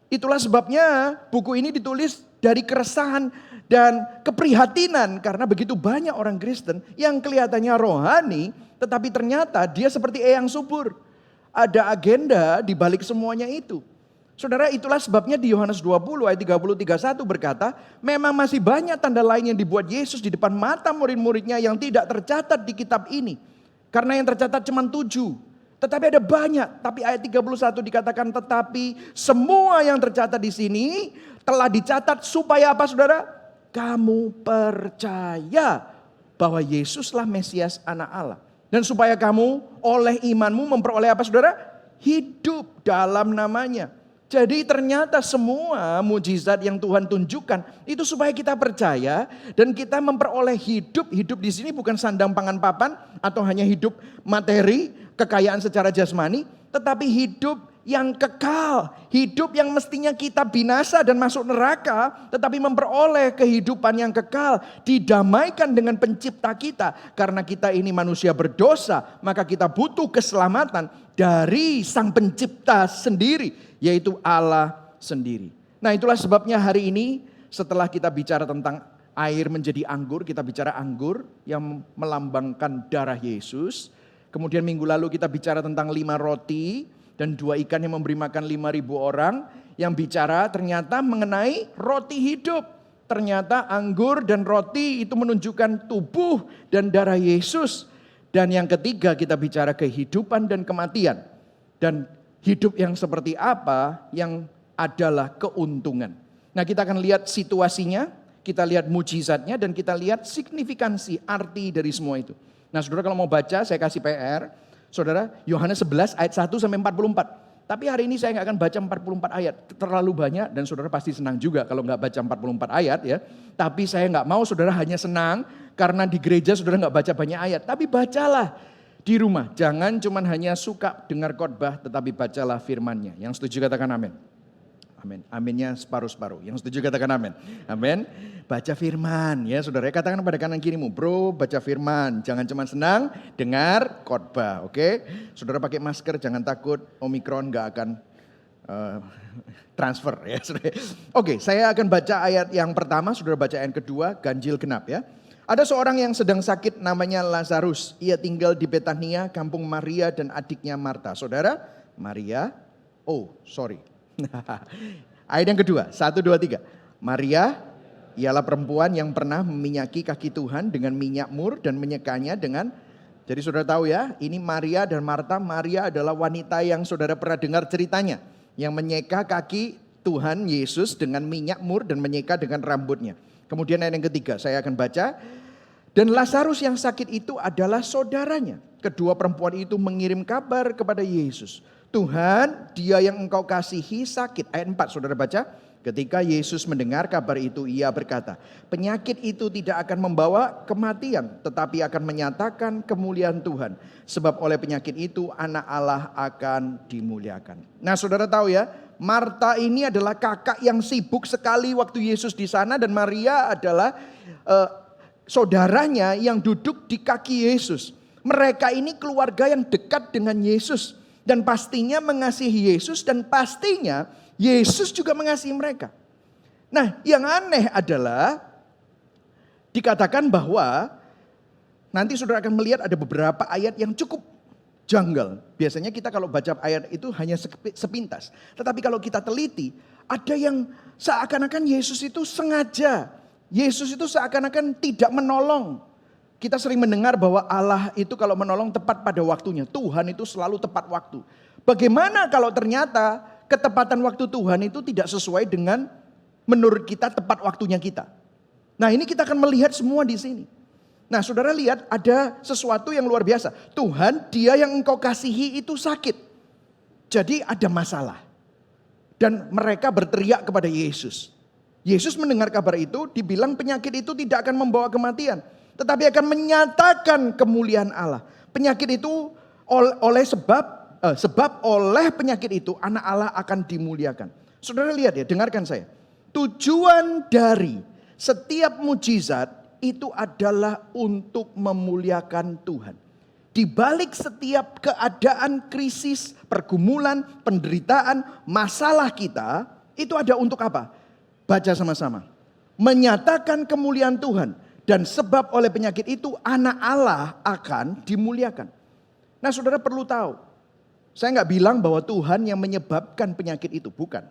Itulah sebabnya buku ini ditulis dari keresahan dan keprihatinan karena begitu banyak orang Kristen yang kelihatannya rohani, tetapi ternyata dia seperti eyang subur. Ada agenda di balik semuanya itu. Saudara, itulah sebabnya di Yohanes 20 ayat 30-31 berkata, memang masih banyak tanda lain yang dibuat Yesus di depan mata murid-muridnya yang tidak tercatat di kitab ini. Karena yang tercatat cuma 7. Tetapi ada banyak. Tapi ayat 31 dikatakan, tetapi semua yang tercatat di sini telah dicatat supaya apa, saudara? Kamu percaya bahwa Yesuslah Mesias Anak Allah. Dan supaya kamu oleh imanmu memperoleh apa, saudara? Hidup dalam namanya. Jadi ternyata semua mujizat yang Tuhan tunjukkan itu supaya kita percaya dan kita memperoleh hidup. Hidup di sini bukan sandang pangan papan atau hanya hidup materi, kekayaan secara jasmani, tetapi hidup yang kekal, hidup yang mestinya kita binasa dan masuk neraka, tetapi memperoleh kehidupan yang kekal, didamaikan dengan pencipta kita. Karena kita ini manusia berdosa, maka kita butuh keselamatan dari sang pencipta sendiri, yaitu Allah sendiri. Nah, itulah sebabnya hari ini setelah kita bicara tentang air menjadi anggur, kita bicara anggur yang melambangkan darah Yesus. Kemudian minggu lalu kita bicara tentang 5 roti dan 2 ikan yang memberi makan 5.000 orang, yang bicara ternyata mengenai roti hidup. Ternyata anggur dan roti itu menunjukkan tubuh dan darah Yesus. Dan yang ketiga kita bicara kehidupan dan kematian. Dan hidup yang seperti apa yang adalah keuntungan. Nah, kita akan lihat situasinya, kita lihat mujizatnya, dan kita lihat signifikansi arti dari semua itu. Nah, saudara kalau mau baca, saya kasih PR. Saudara, Yohanes 11 ayat 1 sampai 44. Tapi hari ini saya nggak akan baca 44 ayat. Terlalu banyak dan saudara pasti senang juga kalau nggak baca 44 ayat ya. Tapi saya nggak mau saudara hanya senang karena di gereja saudara nggak baca banyak ayat. Tapi bacalah di rumah. Jangan cuman hanya suka dengar khotbah tetapi bacalah firman-Nya. Yang setuju katakan amin. Amin. Aminnya separuh-separuh. Yang setuju katakan amin. Amin. Baca firman ya saudara. Katakan pada kanan kirimu, bro baca firman. Jangan cuma senang dengar khotbah. Oke. Saudara pakai masker, jangan takut. Omikron gak akan transfer ya saudara. Oke, saya akan baca ayat yang pertama. Saudara baca ayat kedua, ganjil genap ya. Ada seorang yang sedang sakit namanya Lazarus. Ia tinggal di Betania, kampung Maria dan adiknya Marta. Saudara, Maria, ayat yang kedua, 1, 2, 3. Maria ialah perempuan yang pernah meminyaki kaki Tuhan dengan minyak mur dan menyekanya dengan, jadi saudara tahu ya, ini Maria dan Marta. Maria adalah wanita yang saudara pernah dengar ceritanya, yang menyeka kaki Tuhan Yesus dengan minyak mur dan menyeka dengan rambutnya. Kemudian ayat yang ketiga, saya akan baca. Dan Lazarus yang sakit itu adalah saudaranya. Kedua perempuan itu mengirim kabar kepada Yesus. Tuhan, dia yang engkau kasihi sakit. Ayat 4, saudara baca. Ketika Yesus mendengar kabar itu, ia berkata, penyakit itu tidak akan membawa kematian, tetapi akan menyatakan kemuliaan Tuhan. Sebab oleh penyakit itu anak Allah akan dimuliakan. Nah, saudara tahu ya, Marta ini adalah kakak yang sibuk sekali waktu Yesus di sana, dan Maria adalah saudaranya yang duduk di kaki Yesus. Mereka ini keluarga yang dekat dengan Yesus. Dan pastinya mengasihi Yesus, dan pastinya Yesus juga mengasihi mereka. Nah, yang aneh adalah dikatakan bahwa nanti saudara akan melihat ada beberapa ayat yang cukup janggal. Biasanya kita kalau baca ayat itu hanya sepintas. Tetapi kalau kita teliti, ada yang seakan-akan Yesus itu sengaja. Yesus itu seakan-akan tidak menolong. Kita sering mendengar bahwa Allah itu kalau menolong tepat pada waktunya. Tuhan itu selalu tepat waktu. Bagaimana kalau ternyata ketepatan waktu Tuhan itu tidak sesuai dengan menurut kita tepat waktunya kita. Nah, ini kita akan melihat semua di sini. Nah, saudara lihat ada sesuatu yang luar biasa. Tuhan, dia yang engkau kasihi itu sakit. Jadi ada masalah. Dan mereka berteriak kepada Yesus. Yesus mendengar kabar itu, dibilang penyakit itu tidak akan membawa kematian. tetapi akan menyatakan kemuliaan Allah. Penyakit itu sebab oleh penyakit itu anak Allah akan dimuliakan. Saudara lihat ya, dengarkan saya. Tujuan dari setiap mujizat itu adalah untuk memuliakan Tuhan. Di balik setiap keadaan krisis, pergumulan, penderitaan, masalah kita, itu ada untuk apa? Baca sama-sama. Menyatakan kemuliaan Tuhan. Dan sebab oleh penyakit itu anak Allah akan dimuliakan. Nah saudara perlu tahu. Saya nggak bilang bahwa Tuhan yang menyebabkan penyakit itu, bukan.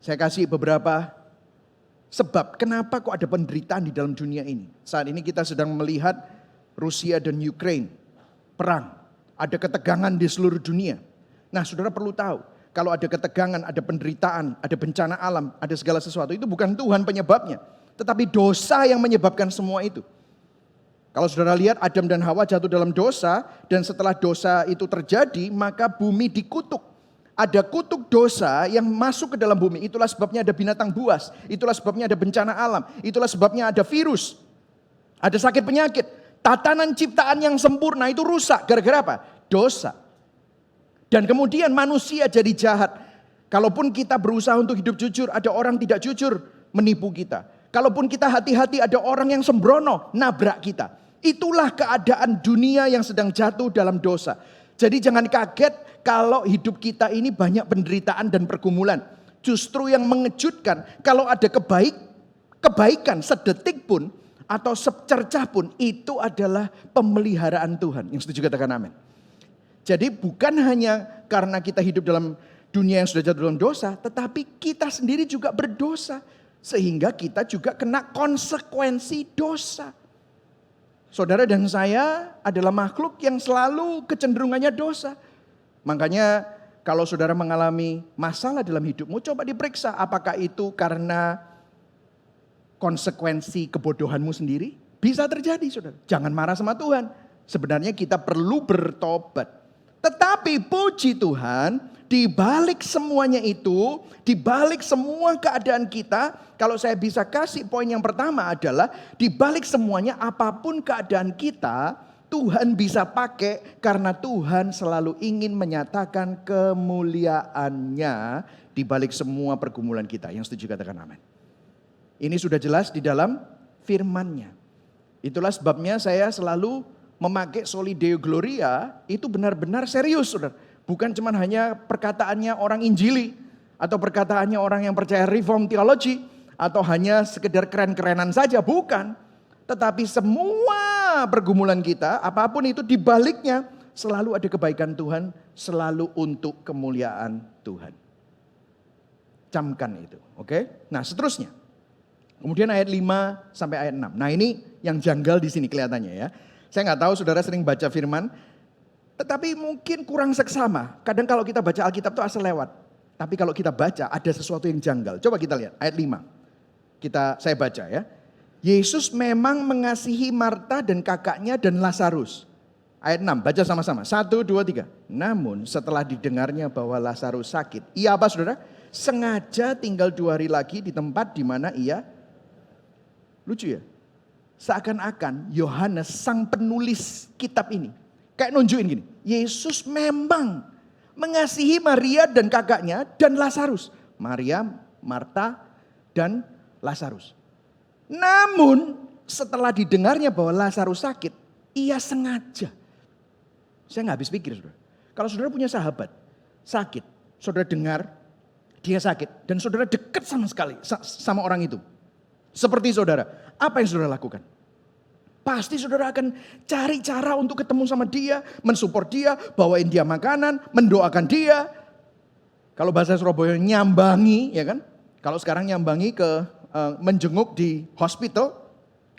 Saya kasih beberapa sebab kenapa kok ada penderitaan di dalam dunia ini. Saat ini kita sedang melihat Rusia dan Ukraine, perang. Ada ketegangan di seluruh dunia. Nah saudara perlu tahu, kalau ada ketegangan, ada penderitaan, ada bencana alam, ada segala sesuatu, itu bukan Tuhan penyebabnya. Tetapi dosa yang menyebabkan semua itu. Kalau saudara lihat Adam dan Hawa jatuh dalam dosa, dan setelah dosa itu terjadi, maka bumi dikutuk. Ada kutuk dosa yang masuk ke dalam bumi, itulah sebabnya ada binatang buas, itulah sebabnya ada bencana alam, itulah sebabnya ada virus, ada sakit penyakit. Tatanan ciptaan yang sempurna itu rusak, gara-gara apa? Dosa. Dan kemudian manusia jadi jahat. Kalaupun kita berusaha untuk hidup jujur, ada orang tidak jujur menipu kita. Kalaupun kita hati-hati, ada orang yang sembrono nabrak kita. Itulah keadaan dunia yang sedang jatuh dalam dosa. Jadi jangan kaget kalau hidup kita ini banyak penderitaan dan pergumulan. Justru yang mengejutkan kalau ada kebaikan sedetik pun atau secercah pun, itu adalah pemeliharaan Tuhan. Yang setuju katakan amin. Jadi bukan hanya karena kita hidup dalam dunia yang sudah jatuh dalam dosa, tetapi kita sendiri juga berdosa. Sehingga kita juga kena konsekuensi dosa. Saudara dan saya adalah makhluk yang selalu kecenderungannya dosa. Makanya kalau saudara mengalami masalah dalam hidupmu, coba diperiksa apakah itu karena konsekuensi kebodohanmu sendiri. Bisa terjadi saudara. Jangan marah sama Tuhan. Sebenarnya kita perlu bertobat. Tetapi puji Tuhan, di balik semuanya itu, di balik semua keadaan kita, kalau saya bisa kasih poin yang pertama adalah di balik semuanya apapun keadaan kita, Tuhan bisa pakai karena Tuhan selalu ingin menyatakan kemuliaannya di balik semua pergumulan kita. Yang setuju katakan amin. Ini sudah jelas di dalam firman-Nya. Itulah sebabnya saya selalu memakai Soli Deo Gloria itu benar-benar serius, saudara. Bukan cuma hanya perkataannya orang Injili atau perkataannya orang yang percaya Reform Theology atau hanya sekedar keren-kerenan saja, bukan. Tetapi semua pergumulan kita, apapun itu di baliknya selalu ada kebaikan Tuhan, selalu untuk kemuliaan Tuhan. Camkan itu, oke? Nah, seterusnya. Kemudian ayat 5 sampai ayat 6. Nah, ini yang janggal di sini kelihatannya ya. Saya nggak tahu saudara sering baca firman, tetapi mungkin kurang seksama. Kadang kalau kita baca Alkitab itu asal lewat. Tapi kalau kita baca ada sesuatu yang janggal. Coba kita lihat ayat 5. Saya baca ya. Yesus memang mengasihi Marta dan kakaknya dan Lazarus. Ayat 6, baca sama-sama. 1, 2, 3. Namun setelah didengarnya bahwa Lazarus sakit. Ia apa saudara? Sengaja tinggal 2 hari lagi di tempat di mana ia. Lucu ya? Seakan-akan Yohanes sang penulis kitab ini kayak nunjukin gini, Yesus memang mengasihi Maria dan kakaknya dan Lazarus. Maria, Marta dan Lazarus. Namun setelah didengarnya bahwa Lazarus sakit, ia sengaja. Saya nggak habis pikir saudara. Kalau saudara punya sahabat sakit, saudara dengar dia sakit dan saudara dekat sama sekali sama orang itu. Seperti saudara, apa yang saudara lakukan? Pasti saudara akan cari cara untuk ketemu sama dia, mensupport dia, bawain dia makanan, mendoakan dia. Kalau bahasa Surabaya nyambangi, ya kan? Kalau sekarang nyambangi ke menjenguk di hospital,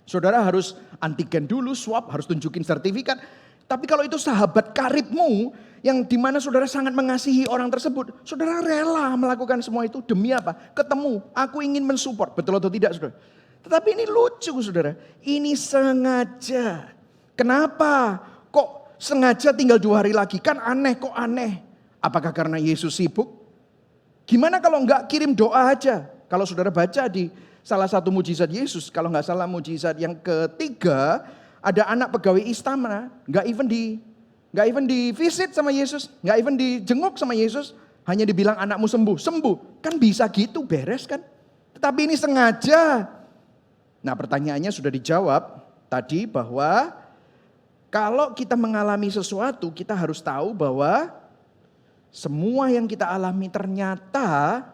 saudara harus antigen dulu, swab, harus tunjukin sertifikat. Tapi kalau itu sahabat karibmu yang dimana saudara sangat mengasihi orang tersebut, saudara rela melakukan semua itu demi apa? Ketemu, aku ingin mensupport, betul atau tidak saudara? Tetapi ini lucu saudara, ini sengaja. Kenapa? Kok sengaja tinggal 2 hari lagi? Kan aneh, kok aneh? Apakah karena Yesus sibuk? Gimana kalau enggak kirim doa aja? Kalau saudara baca di salah satu mujizat Yesus, kalau nggak salah mujizat yang ketiga, ada anak pegawai istana, nggak even di visit sama Yesus, nggak even dijenguk sama Yesus, hanya dibilang anakmu sembuh. Kan bisa gitu, beres kan? Tetapi ini sengaja. Nah pertanyaannya sudah dijawab tadi bahwa kalau kita mengalami sesuatu, kita harus tahu bahwa semua yang kita alami ternyata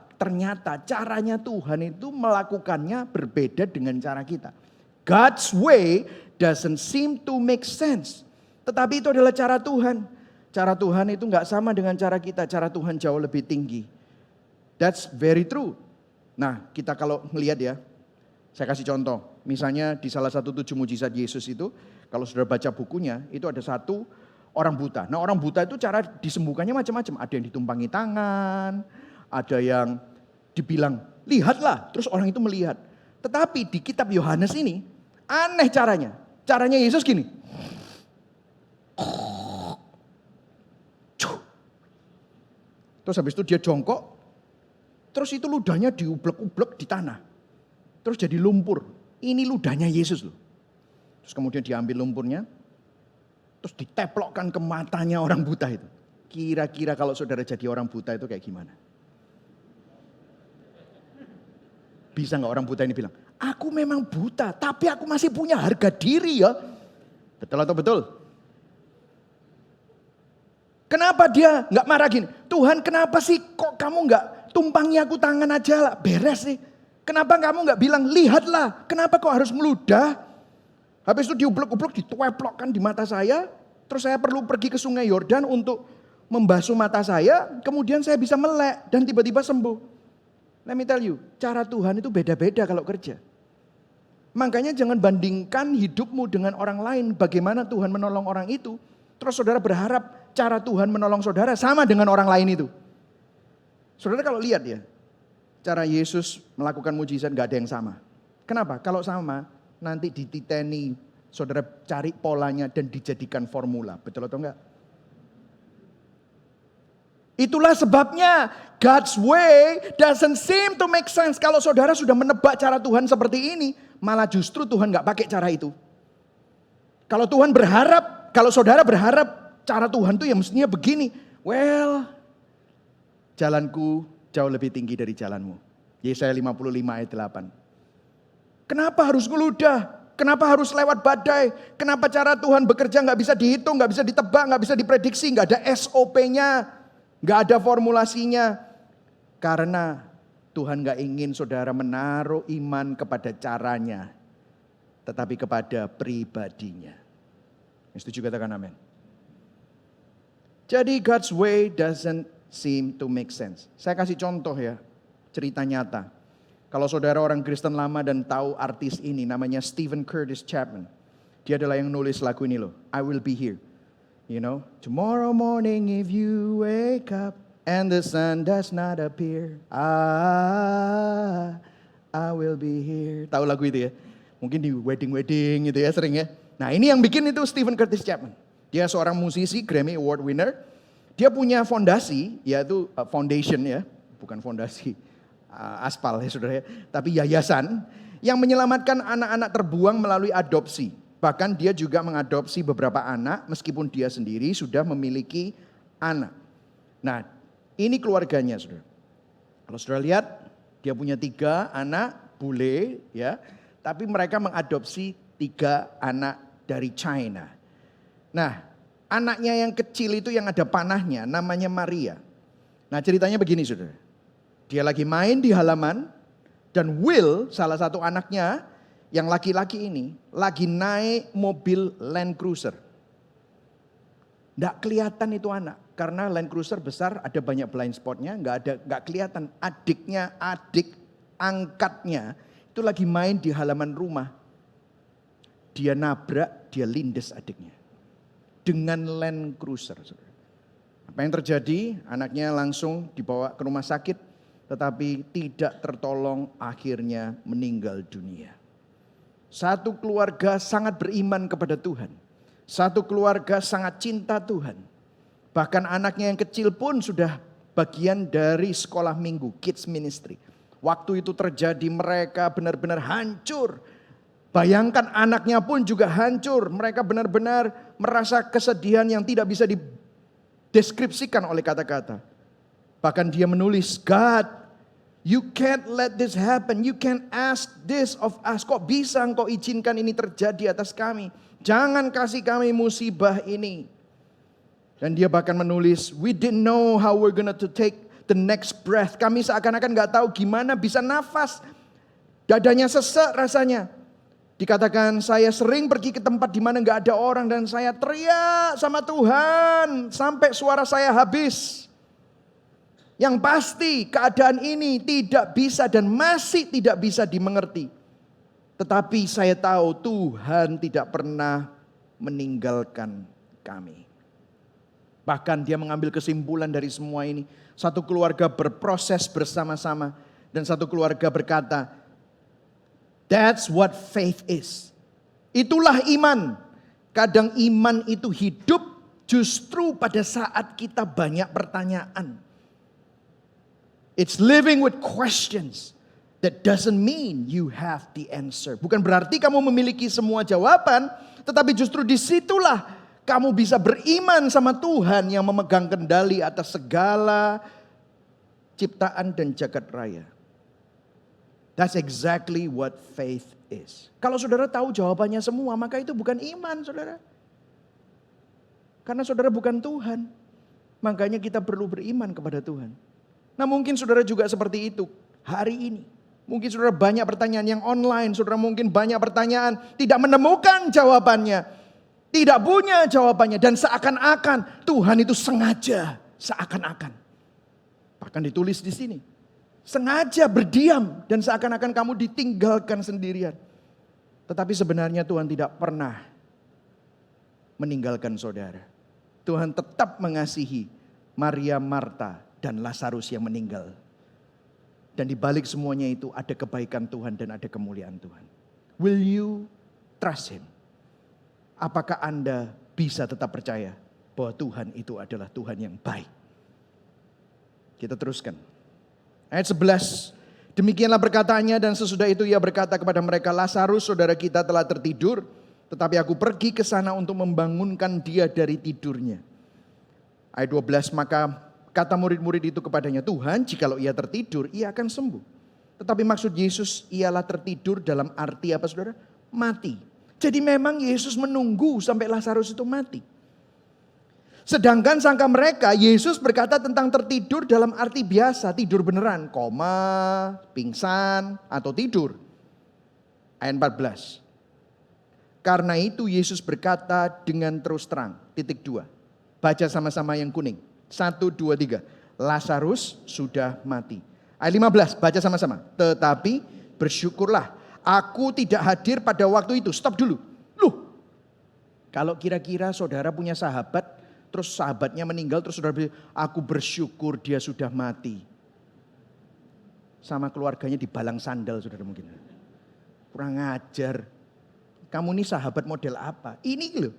caranya Tuhan itu melakukannya berbeda dengan cara kita. God's way doesn't seem to make sense. Tetapi itu adalah cara Tuhan. Cara Tuhan itu nggak sama dengan cara kita. Cara Tuhan jauh lebih tinggi. That's very true. Nah kita kalau melihat ya, saya kasih contoh. Misalnya di salah satu 7 mujizat Yesus itu, kalau sudah baca bukunya, itu ada satu orang buta. Nah orang buta itu cara disembuhkannya macam-macam. Ada yang ditumpangi tangan, ada yang dibilang lihatlah, terus orang itu melihat. Tetapi di kitab Yohanes ini aneh caranya. Caranya Yesus gini. Terus habis itu dia jongkok, terus itu ludahnya diublek-ublek di tanah. Terus jadi lumpur. Ini ludahnya Yesus loh. Terus kemudian diambil lumpurnya, terus diteplokkan ke matanya orang buta itu. Kira-kira kalau saudara jadi orang buta itu kayak gimana? Bisa gak orang buta ini bilang, aku memang buta tapi aku masih punya harga diri ya. Betul atau betul? Kenapa dia gak marah gini? Tuhan kenapa sih kok kamu gak tumpangi aku tangan aja lah, beres sih. Kenapa kamu gak bilang lihatlah, kenapa kok harus meludah? Habis itu diublek-ublek, diteplokkan di mata saya. Terus saya perlu pergi ke sungai Yordan untuk membasuh mata saya. Kemudian saya bisa melek dan tiba-tiba sembuh. Let me tell you, cara Tuhan itu beda-beda kalau kerja. Makanya jangan bandingkan hidupmu dengan orang lain. Bagaimana Tuhan menolong orang itu. Terus saudara berharap cara Tuhan menolong saudara sama dengan orang lain itu. Saudara kalau lihat ya, cara Yesus melakukan mujizat gak ada yang sama. Kenapa? Kalau sama, nanti dititeni, saudara cari polanya dan dijadikan formula. Betul atau enggak? Itulah sebabnya God's way doesn't seem to make sense. Kalau saudara sudah menebak cara Tuhan seperti ini, malah justru Tuhan gak pakai cara itu. Kalau Tuhan berharap, kalau saudara berharap cara Tuhan itu ya mestinya begini. Well, jalanku jauh lebih tinggi dari jalanmu. Yesaya 55 ayat 8. Kenapa harus ngeludah? Kenapa harus lewat badai? Kenapa cara Tuhan bekerja gak bisa dihitung, gak bisa ditebak, gak bisa diprediksi, gak ada SOP-nya, gak ada formulasinya. Karena Tuhan gak ingin saudara menaruh iman kepada caranya, tetapi kepada pribadinya. Yang setuju katakan amin. Jadi God's way doesn't seem to make sense. Saya kasih contoh ya, cerita nyata. Kalau saudara orang Kristen lama dan tahu artis ini, namanya Stephen Curtis Chapman. Dia adalah yang nulis lagu ini loh, I Will Be Here. You know, tomorrow morning if you wake up and the sun does not appear, I will be here. Tahu lagu itu ya? Mungkin di wedding-wedding gitu ya sering ya. Nah ini yang bikin itu Stephen Curtis Chapman. Dia seorang musisi, Grammy Award winner. Dia punya fondasi, yaitu foundation ya, bukan fondasi aspal ya saudara ya, tapi yayasan yang menyelamatkan anak-anak terbuang melalui adopsi. Bahkan dia juga mengadopsi beberapa anak meskipun dia sendiri sudah memiliki anak. Nah ini keluarganya saudara. Kalau saudara lihat dia punya 3 anak bule ya, tapi mereka mengadopsi 3 anak dari China. Nah anaknya yang kecil itu yang ada panahnya namanya Maria. Nah ceritanya begini saudara. Dia lagi main di halaman dan Will salah satu anaknya yang laki-laki ini lagi naik mobil Land Cruiser. Nggak kelihatan itu anak karena Land Cruiser besar ada banyak blind spotnya, nggak kelihatan. Adik angkatnya itu lagi main di halaman rumah. Dia nabrak, dia lindes adiknya dengan Land Cruiser. Apa yang terjadi? Anaknya langsung dibawa ke rumah sakit. Tetapi tidak tertolong, akhirnya meninggal dunia. Satu keluarga sangat beriman kepada Tuhan. Satu keluarga sangat cinta Tuhan. Bahkan anaknya yang kecil pun sudah bagian dari sekolah minggu, kids ministry. Waktu itu terjadi mereka benar-benar hancur. Bayangkan anaknya pun juga hancur. Mereka benar-benar merasa kesedihan yang tidak bisa dideskripsikan oleh kata-kata. Bahkan dia menulis, God, you can't let this happen. You can't ask this of us. Kok bisa engkau izinkan ini terjadi atas kami? Jangan kasih kami musibah ini. Dan dia bahkan menulis, we didn't know how we're gonna to take the next breath. Kami seakan-akan gak tahu gimana bisa nafas. Dadanya sesek rasanya. Dikatakan saya sering pergi ke tempat di mana gak ada orang dan saya teriak sama Tuhan sampai suara saya habis. Yang pasti keadaan ini tidak bisa dan masih tidak bisa dimengerti. Tetapi saya tahu Tuhan tidak pernah meninggalkan kami. Bahkan dia mengambil kesimpulan dari semua ini. Satu keluarga berproses bersama-sama dan satu keluarga berkata, that's what faith is. Itulah iman. Kadang iman itu hidup justru pada saat kita banyak pertanyaan. It's living with questions. That doesn't mean you have the answer. Bukan berarti kamu memiliki semua jawaban, tetapi justru disitulah kamu bisa beriman sama Tuhan yang memegang kendali atas segala ciptaan dan jagat raya. That's exactly what faith is. Kalau saudara tahu jawabannya semua, maka itu bukan iman, saudara. Karena saudara bukan Tuhan. Makanya kita perlu beriman kepada Tuhan. Nah mungkin saudara juga seperti itu hari ini. Mungkin saudara banyak pertanyaan yang online. Saudara mungkin banyak pertanyaan tidak menemukan jawabannya. Tidak punya jawabannya. Dan seakan-akan Tuhan itu sengaja. Seakan-akan. Bahkan ditulis di sini. Sengaja berdiam dan seakan-akan kamu ditinggalkan sendirian. Tetapi sebenarnya Tuhan tidak pernah meninggalkan saudara. Tuhan tetap mengasihi Maria, Marta, dan Lazarus yang meninggal. Dan di balik semuanya itu ada kebaikan Tuhan dan ada kemuliaan Tuhan. Will you trust Him? Apakah Anda bisa tetap percaya bahwa Tuhan itu adalah Tuhan yang baik? Kita teruskan. Ayat 11, demikianlah perkataannya dan sesudah itu ia berkata kepada mereka, Lazarus saudara kita telah tertidur, tetapi aku pergi ke sana untuk membangunkan dia dari tidurnya. Ayat 12, maka kata murid-murid itu kepadanya, Tuhan jikalau ia tertidur, ia akan sembuh. Tetapi maksud Yesus ialah tertidur dalam arti apa saudara? Mati. Jadi memang Yesus menunggu sampai Lazarus itu mati. Sedangkan sangka mereka, Yesus berkata tentang tertidur dalam arti biasa, tidur beneran, koma, pingsan, atau tidur. Ayat 14. Karena itu Yesus berkata dengan terus terang, titik 2. Baca sama-sama yang kuning. 1, 2, 3. Lazarus sudah mati. Ayat 15, baca sama-sama. Tetapi bersyukurlah, aku tidak hadir pada waktu itu. Stop dulu. Loh, kalau kira-kira saudara punya sahabat, terus sahabatnya meninggal, terus saudara bilang, aku bersyukur dia sudah mati. Sama keluarganya dibalang sandal saudara mungkin. Kurang ajar. Kamu ini sahabat model apa? Ini loh.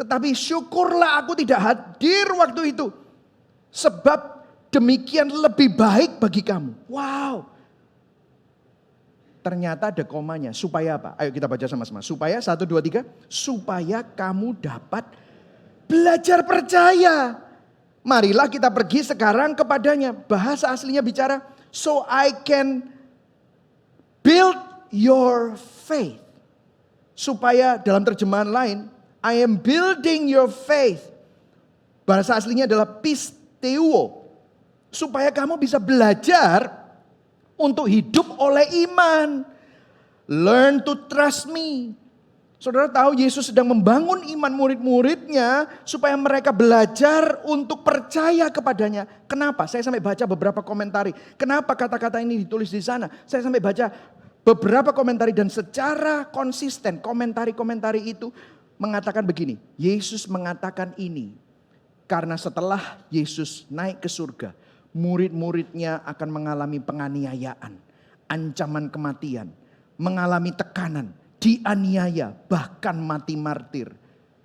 Tetapi syukurlah aku tidak hadir waktu itu. Sebab demikian lebih baik bagi kamu. Wow. Ternyata ada komanya. Supaya apa? Ayo kita baca sama-sama. Supaya 1, 2, 3. Supaya kamu dapat belajar percaya. Marilah kita pergi sekarang kepadanya. Bahasa aslinya bicara, so I can build your faith. Supaya dalam terjemahan lain, I am building your faith. Bahasa aslinya adalah pisteuo. Supaya kamu bisa belajar untuk hidup oleh iman. Learn to trust me. Saudara tahu Yesus sedang membangun iman murid-muridnya supaya mereka belajar untuk percaya kepadanya. Kenapa? Saya sampai baca beberapa komentari. Kenapa kata-kata ini ditulis di sana? Saya sampai baca beberapa komentari dan secara konsisten komentari-komentari itu mengatakan begini. Yesus mengatakan ini karena setelah Yesus naik ke surga, murid-muridnya akan mengalami penganiayaan, ancaman kematian, mengalami tekanan, dianiaya, bahkan mati martir.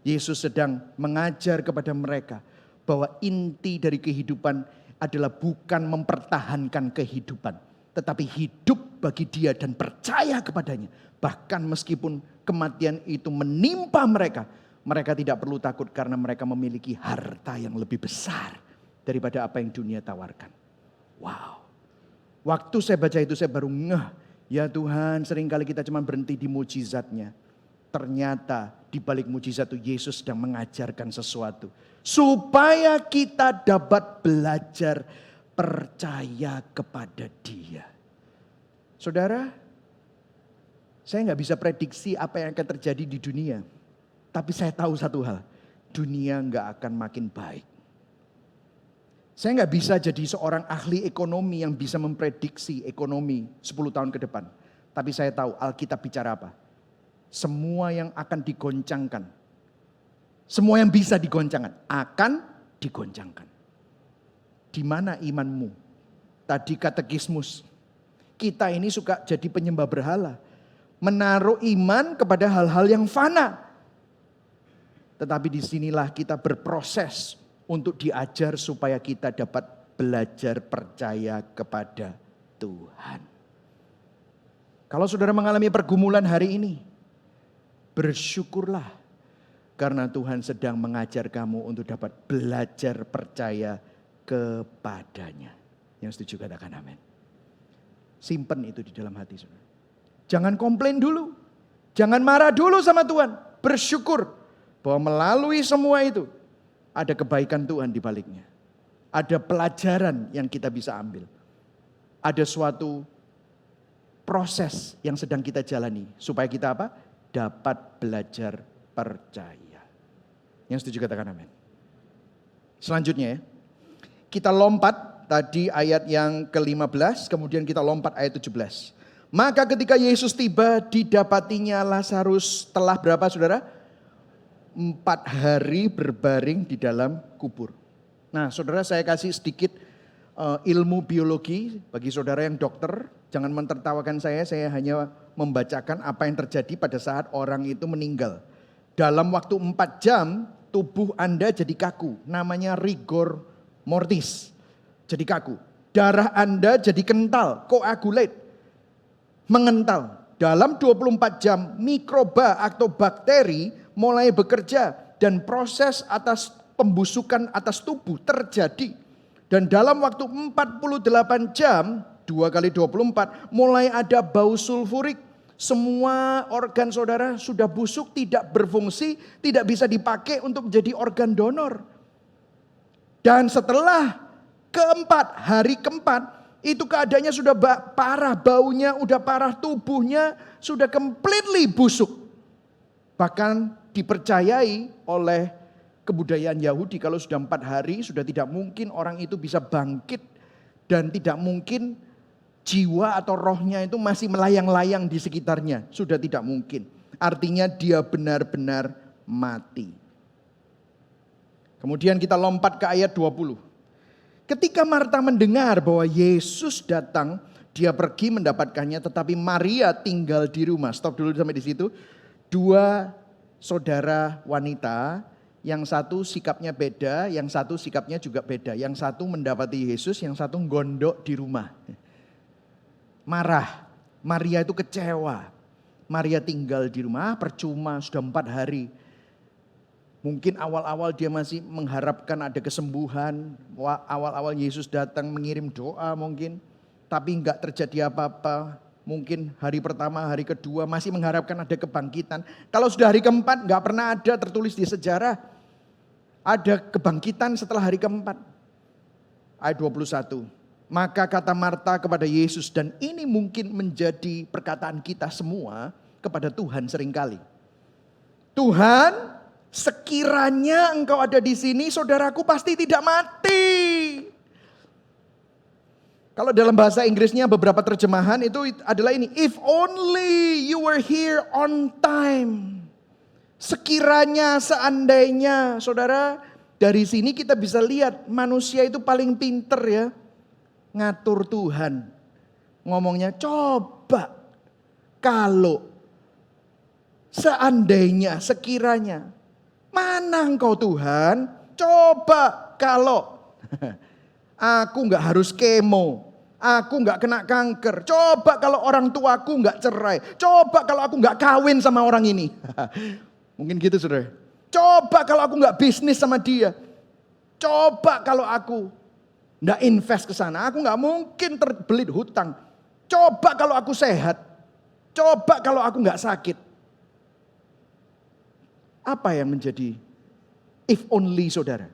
Yesus sedang mengajar kepada mereka bahwa inti dari kehidupan adalah bukan mempertahankan kehidupan, tetapi hidup bagi dia dan percaya kepadanya. Bahkan meskipun kematian itu menimpa mereka, mereka tidak perlu takut karena mereka memiliki harta yang lebih besar daripada apa yang dunia tawarkan. Wow. Waktu saya baca itu saya baru ngeh, ya Tuhan, seringkali kita cuma berhenti di mujizatnya. Ternyata di balik mujizat itu Yesus sedang mengajarkan sesuatu. Supaya kita dapat belajar percaya kepada Dia. Saudara, saya nggak bisa prediksi apa yang akan terjadi di dunia. Tapi saya tahu satu hal, dunia nggak akan makin baik. Saya nggak bisa jadi seorang ahli ekonomi yang bisa memprediksi ekonomi 10 tahun ke depan. Tapi saya tahu Alkitab bicara apa. Semua yang akan digoncangkan, semua yang bisa digoncangkan, akan digoncangkan. Di mana imanmu? Tadi katekismus. Kita ini suka jadi penyembah berhala. Menaruh iman kepada hal-hal yang fana. Tetapi disinilah kita berproses untuk diajar supaya kita dapat belajar percaya kepada Tuhan. Kalau saudara mengalami pergumulan hari ini, bersyukurlah karena Tuhan sedang mengajar kamu untuk dapat belajar percaya kepadanya. Yang setuju katakan amin. Simpen itu di dalam hati saudara. Jangan komplain dulu. Jangan marah dulu sama Tuhan. Bersyukur bahwa melalui semua itu ada kebaikan Tuhan di baliknya. Ada pelajaran yang kita bisa ambil. Ada suatu proses yang sedang kita jalani supaya kita apa? Dapat belajar percaya. Yang setuju katakan amin. Selanjutnya ya. Kita lompat tadi ayat yang ke-15, kemudian kita lompat ayat 17. Maka ketika Yesus tiba, didapatinya Lazarus telah berapa saudara? 4 hari berbaring di dalam kubur. Nah saudara, saya kasih sedikit ilmu biologi bagi saudara yang dokter. Jangan mentertawakan saya hanya membacakan apa yang terjadi pada saat orang itu meninggal. Dalam waktu 4 jam tubuh Anda jadi kaku. Namanya rigor mortis. Jadi kaku. Darah Anda jadi kental, coagulate. Mengental. Dalam 24 jam mikroba atau bakteri mulai bekerja. Dan proses atas pembusukan atas tubuh terjadi. Dan dalam waktu 48 jam, 2 kali 24, mulai ada bau sulfurik. Semua organ saudara sudah busuk, tidak berfungsi, tidak bisa dipakai untuk menjadi organ donor. Dan setelah hari keempat, itu keadaannya sudah parah, baunya udah parah, tubuhnya sudah completely busuk. Bahkan dipercayai oleh kebudayaan Yahudi kalau sudah 4 hari sudah tidak mungkin orang itu bisa bangkit dan tidak mungkin jiwa atau rohnya itu masih melayang-layang di sekitarnya. Sudah tidak mungkin. Artinya dia benar-benar mati. Kemudian kita lompat ke ayat 20. Ketika Marta mendengar bahwa Yesus datang, dia pergi mendapatkannya, tetapi Maria tinggal di rumah. Stop dulu sampai di situ. 2 saudara wanita, yang satu sikapnya beda, yang satu sikapnya juga beda. Yang satu mendapati Yesus, yang satu gondok di rumah. Marah, Maria itu kecewa. Maria tinggal di rumah, percuma sudah 4 hari. Mungkin awal-awal dia masih mengharapkan ada kesembuhan. Awal-awal Yesus datang mengirim doa mungkin. Tapi enggak terjadi apa-apa. Mungkin hari pertama, hari kedua masih mengharapkan ada kebangkitan. Kalau sudah hari keempat enggak pernah ada tertulis di sejarah. Ada kebangkitan setelah hari keempat. Ayat 21. Maka kata Marta kepada Yesus, dan ini mungkin menjadi perkataan kita semua kepada Tuhan seringkali. Tuhan, sekiranya engkau ada di sini, saudaraku pasti tidak mati. Kalau dalam bahasa Inggrisnya beberapa terjemahan itu adalah ini. If only you were here on time. Sekiranya, seandainya, saudara, dari sini kita bisa lihat manusia itu paling pinter ya. Ngatur Tuhan. Ngomongnya coba kalau seandainya, sekiranya. Mana engkau Tuhan? Coba kalau aku gak harus kemo. Aku nggak kena kanker. Coba kalau orang tuaku nggak cerai. Coba kalau aku nggak kawin sama orang ini. Mungkin gitu saudara. Coba kalau aku nggak bisnis sama dia. Coba kalau aku nggak invest ke sana. Aku nggak mungkin terbelit hutang. Coba kalau aku sehat. Coba kalau aku nggak sakit. Apa yang menjadi if only saudara?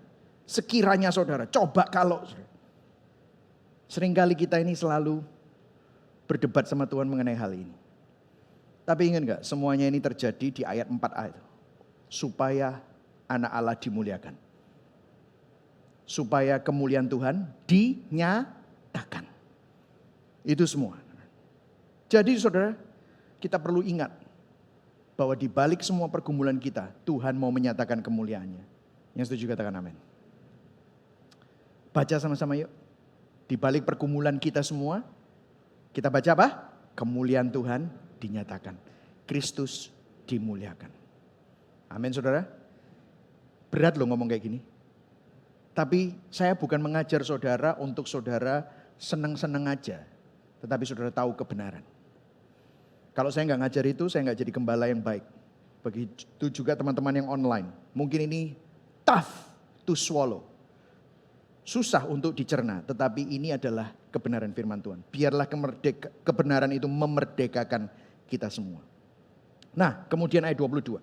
Sekiranya saudara, coba kalau. Seringkali kita ini selalu berdebat sama Tuhan mengenai hal ini. Tapi ingat gak, semuanya ini terjadi di ayat 4a itu. Supaya anak Allah dimuliakan. Supaya kemuliaan Tuhan dinyatakan. Itu semua. Jadi saudara, kita perlu ingat bahwa di balik semua pergumulan kita, Tuhan mau menyatakan kemuliaannya. Yang setuju katakan amin. Baca sama-sama yuk. Di balik pergumulan kita semua, kita baca apa? Kemuliaan Tuhan dinyatakan. Kristus dimuliakan. Amin saudara. Berat loh ngomong kayak gini. Tapi saya bukan mengajar saudara untuk saudara senang-senang aja. Tetapi saudara tahu kebenaran. Kalau saya nggak ngajar itu, saya nggak jadi gembala yang baik. Begitu juga teman-teman yang online. Mungkin ini tough to swallow. Susah untuk dicerna, tetapi ini adalah kebenaran firman Tuhan. Biarlah kebenaran itu memerdekakan kita semua. Nah, kemudian ayat 22.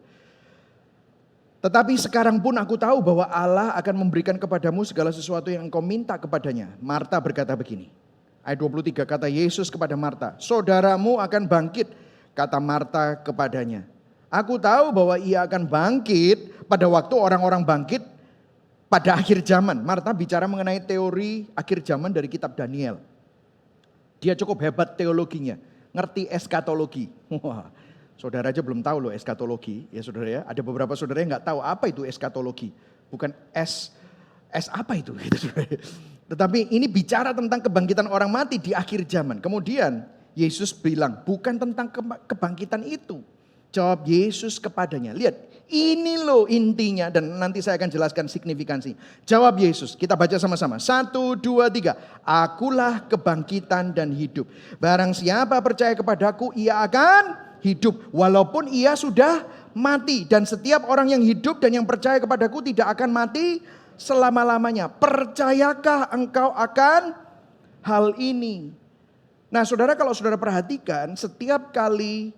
Tetapi sekarang pun aku tahu bahwa Allah akan memberikan kepadamu segala sesuatu yang engkau minta kepadanya. Marta berkata begini. Ayat 23 kata Yesus kepada Marta, saudaramu akan bangkit, kata Marta kepadanya. Aku tahu bahwa ia akan bangkit pada waktu orang-orang bangkit pada akhir zaman. Marta bicara mengenai teori akhir zaman dari kitab Daniel. Dia cukup hebat teologinya, ngerti eskatologi. Wah, saudara aja belum tahu loh eskatologi, ya saudara ya. Ada beberapa saudara yang nggak tahu apa itu eskatologi. Bukan S apa itu? Gitu, tetapi ini bicara tentang kebangkitan orang mati di akhir zaman. Kemudian Yesus bilang bukan tentang kebangkitan itu. Jawab Yesus kepadanya. Lihat, ini loh intinya dan nanti saya akan jelaskan signifikansi. Jawab Yesus, kita baca sama-sama. 1, 2, 3. Akulah kebangkitan dan hidup. Barang siapa percaya kepadaku, ia akan hidup walaupun ia sudah mati. Dan setiap orang yang hidup dan yang percaya kepadaku tidak akan mati selama-lamanya. Percayakah engkau akan hal ini? Nah saudara, kalau saudara perhatikan setiap kali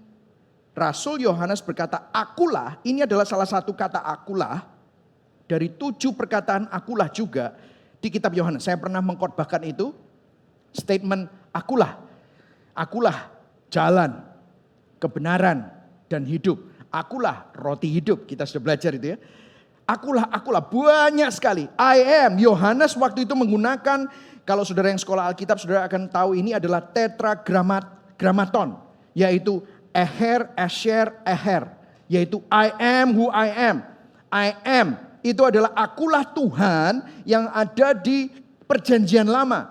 Rasul Yohanes berkata akulah, ini adalah salah satu kata akulah dari 7 perkataan akulah juga di kitab Yohanes. Saya pernah mengkhotbahkan itu, statement akulah. Akulah jalan, kebenaran dan hidup. Akulah roti hidup, kita sudah belajar itu ya. Akulah, banyak sekali. I am, Yohanes waktu itu menggunakan, kalau saudara yang sekolah Alkitab saudara akan tahu ini adalah tetragrammaton, yaitu Eher, Esher, Eher. Yaitu I am who I am. I am itu adalah akulah Tuhan yang ada di perjanjian lama.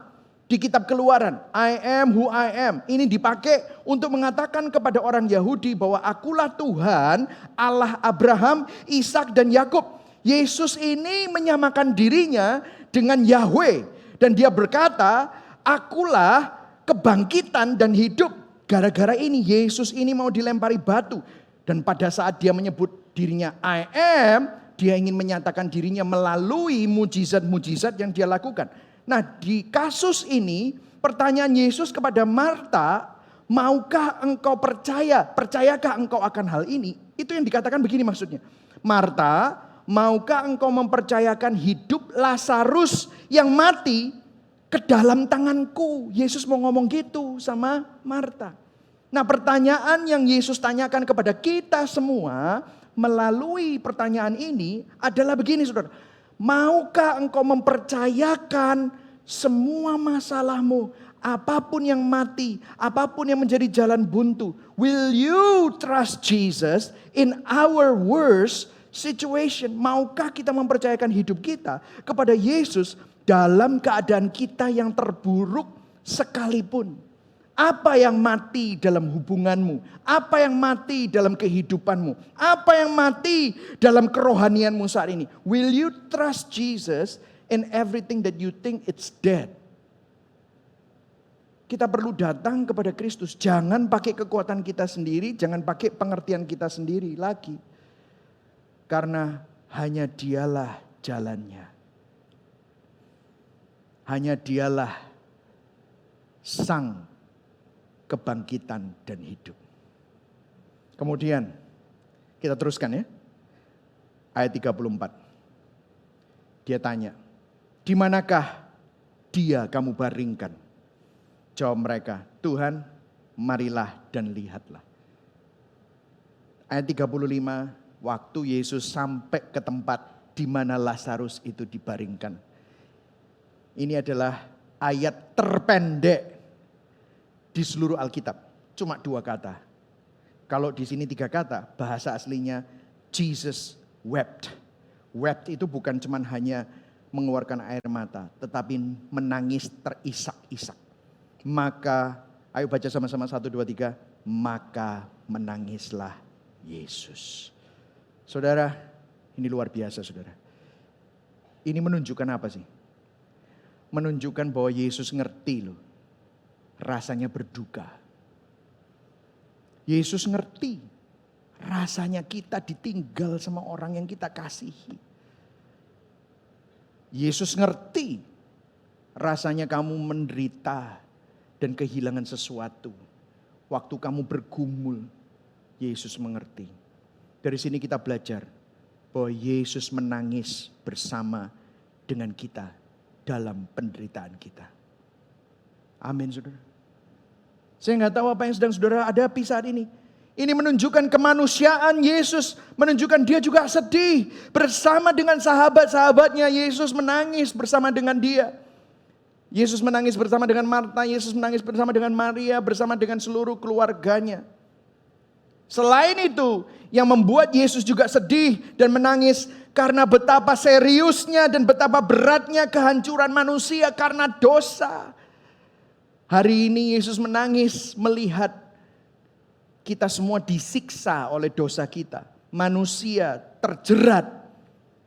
Di kitab Keluaran. I am who I am. Ini dipakai untuk mengatakan kepada orang Yahudi bahwa akulah Tuhan Allah Abraham, Ishak dan Yakub. Yesus ini menyamakan dirinya dengan Yahweh. Dan dia berkata akulah kebangkitan dan hidup. Gara-gara ini Yesus ini mau dilempari batu. Dan pada saat dia menyebut dirinya I am, dia ingin menyatakan dirinya melalui mujizat-mujizat yang dia lakukan. Nah di kasus ini pertanyaan Yesus kepada Marta, maukah engkau percaya? Percayakah engkau akan hal ini? Itu yang dikatakan begini maksudnya. Marta, maukah engkau mempercayakan hidup Lazarus yang mati ke dalam tanganku? Yesus mau ngomong gitu sama Marta. Nah pertanyaan yang Yesus tanyakan kepada kita semua melalui pertanyaan ini adalah begini saudara. Maukah engkau mempercayakan semua masalahmu, apapun yang mati, apapun yang menjadi jalan buntu? Will you trust Jesus in our worst situation? Maukah kita mempercayakan hidup kita kepada Yesus dalam keadaan kita yang terburuk sekalipun? Apa yang mati dalam hubunganmu? Apa yang mati dalam kehidupanmu? Apa yang mati dalam kerohanianmu saat ini? Will you trust Jesus in everything that you think it's dead? Kita perlu datang kepada Kristus. Jangan pakai kekuatan kita sendiri, jangan pakai pengertian kita sendiri lagi. Karena hanya Dialah jalannya. Hanya Dialah sang kebangkitan dan hidup. Kemudian kita teruskan ya. Ayat 34. Dia tanya, "Di manakah Dia kamu baringkan?" Jawab mereka, "Tuhan, marilah dan lihatlah." Ayat 35, waktu Yesus sampai ke tempat di mana Lazarus itu dibaringkan. Ini adalah ayat terpendek di seluruh Alkitab. Cuma 2 kata. Kalau di sini 3 kata, bahasa aslinya Jesus wept. Wept itu bukan cuma hanya mengeluarkan air mata, tetapi menangis terisak-isak. Maka, ayo baca sama-sama 1, 2, 3. Maka menangislah Yesus. Saudara, ini luar biasa saudara. Ini menunjukkan apa sih? Menunjukkan bahwa Yesus ngerti loh. Rasanya berduka. Yesus ngerti. Rasanya kita ditinggal sama orang yang kita kasihi. Yesus ngerti. Rasanya kamu menderita dan kehilangan sesuatu. Waktu kamu bergumul, Yesus mengerti. Dari sini kita belajar bahwa Yesus menangis bersama dengan kita dalam penderitaan kita. Amin saudara. Saya nggak tahu apa yang sedang saudara hadapi saat ini. Ini menunjukkan kemanusiaan Yesus, menunjukkan dia juga sedih. Bersama dengan sahabat-sahabatnya, Yesus menangis bersama dengan dia. Yesus menangis bersama dengan Marta, Yesus menangis bersama dengan Maria, bersama dengan seluruh keluarganya. Selain itu, yang membuat Yesus juga sedih dan menangis karena betapa seriusnya dan betapa beratnya kehancuran manusia karena dosa. Hari ini Yesus menangis melihat kita semua disiksa oleh dosa kita. Manusia terjerat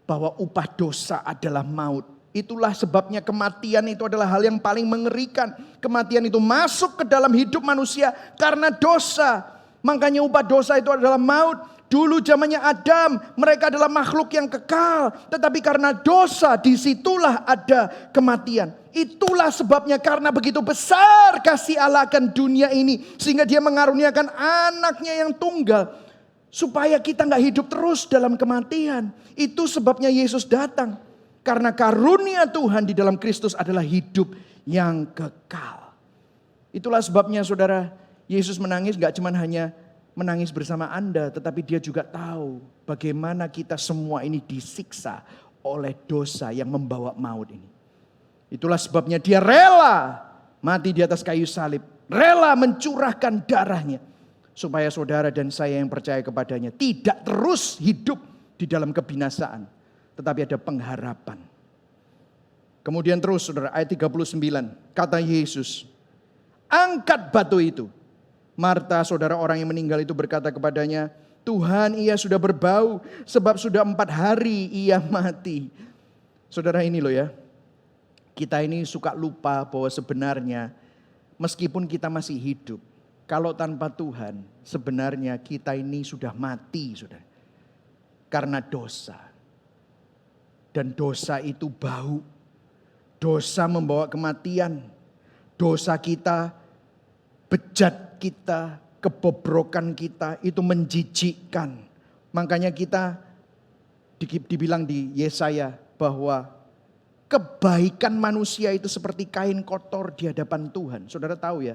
bahwa upah dosa adalah maut. Itulah sebabnya kematian itu adalah hal yang paling mengerikan. Kematian itu masuk ke dalam hidup manusia karena dosa. Makanya upah dosa itu adalah maut. Dulu zamannya Adam, mereka adalah makhluk yang kekal. Tetapi karena dosa, disitulah ada kematian. Itulah sebabnya karena begitu besar kasih Allah akan dunia ini. Sehingga dia mengaruniakan anaknya yang tunggal. Supaya kita gak hidup terus dalam kematian. Itu sebabnya Yesus datang. Karena karunia Tuhan di dalam Kristus adalah hidup yang kekal. Itulah sebabnya saudara, Yesus menangis gak cuma hanya menangis bersama Anda, tetapi dia juga tahu bagaimana kita semua ini disiksa oleh dosa yang membawa maut ini. Itulah sebabnya dia rela mati di atas kayu salib, rela mencurahkan darahnya, supaya saudara dan saya yang percaya kepadanya tidak terus hidup di dalam kebinasaan, tetapi ada pengharapan. Kemudian terus saudara, ayat 39, kata Yesus, angkat batu itu. Marta, saudara orang yang meninggal itu berkata kepadanya, Tuhan, ia sudah berbau sebab sudah 4 hari ia mati. Saudara ini loh ya, kita ini suka lupa bahwa sebenarnya meskipun kita masih hidup, kalau tanpa Tuhan sebenarnya kita ini sudah mati saudara. Karena dosa. Dan dosa itu bau. Dosa membawa kematian. Dosa kita, bejat kita, kebobrokan kita itu menjijikkan. Makanya kita dibilang di Yesaya bahwa kebaikan manusia itu seperti kain kotor di hadapan Tuhan. Saudara tahu ya,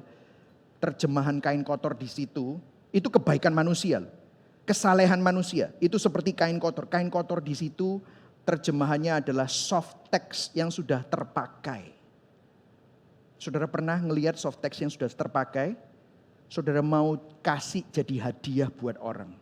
terjemahan kain kotor di situ itu kebaikan manusia. Kesalehan manusia itu seperti kain kotor. Kain kotor di situ terjemahannya adalah soft text yang sudah terpakai. Saudara pernah ngelihat soft text yang sudah terpakai? Saudara mau kasih jadi hadiah buat orang.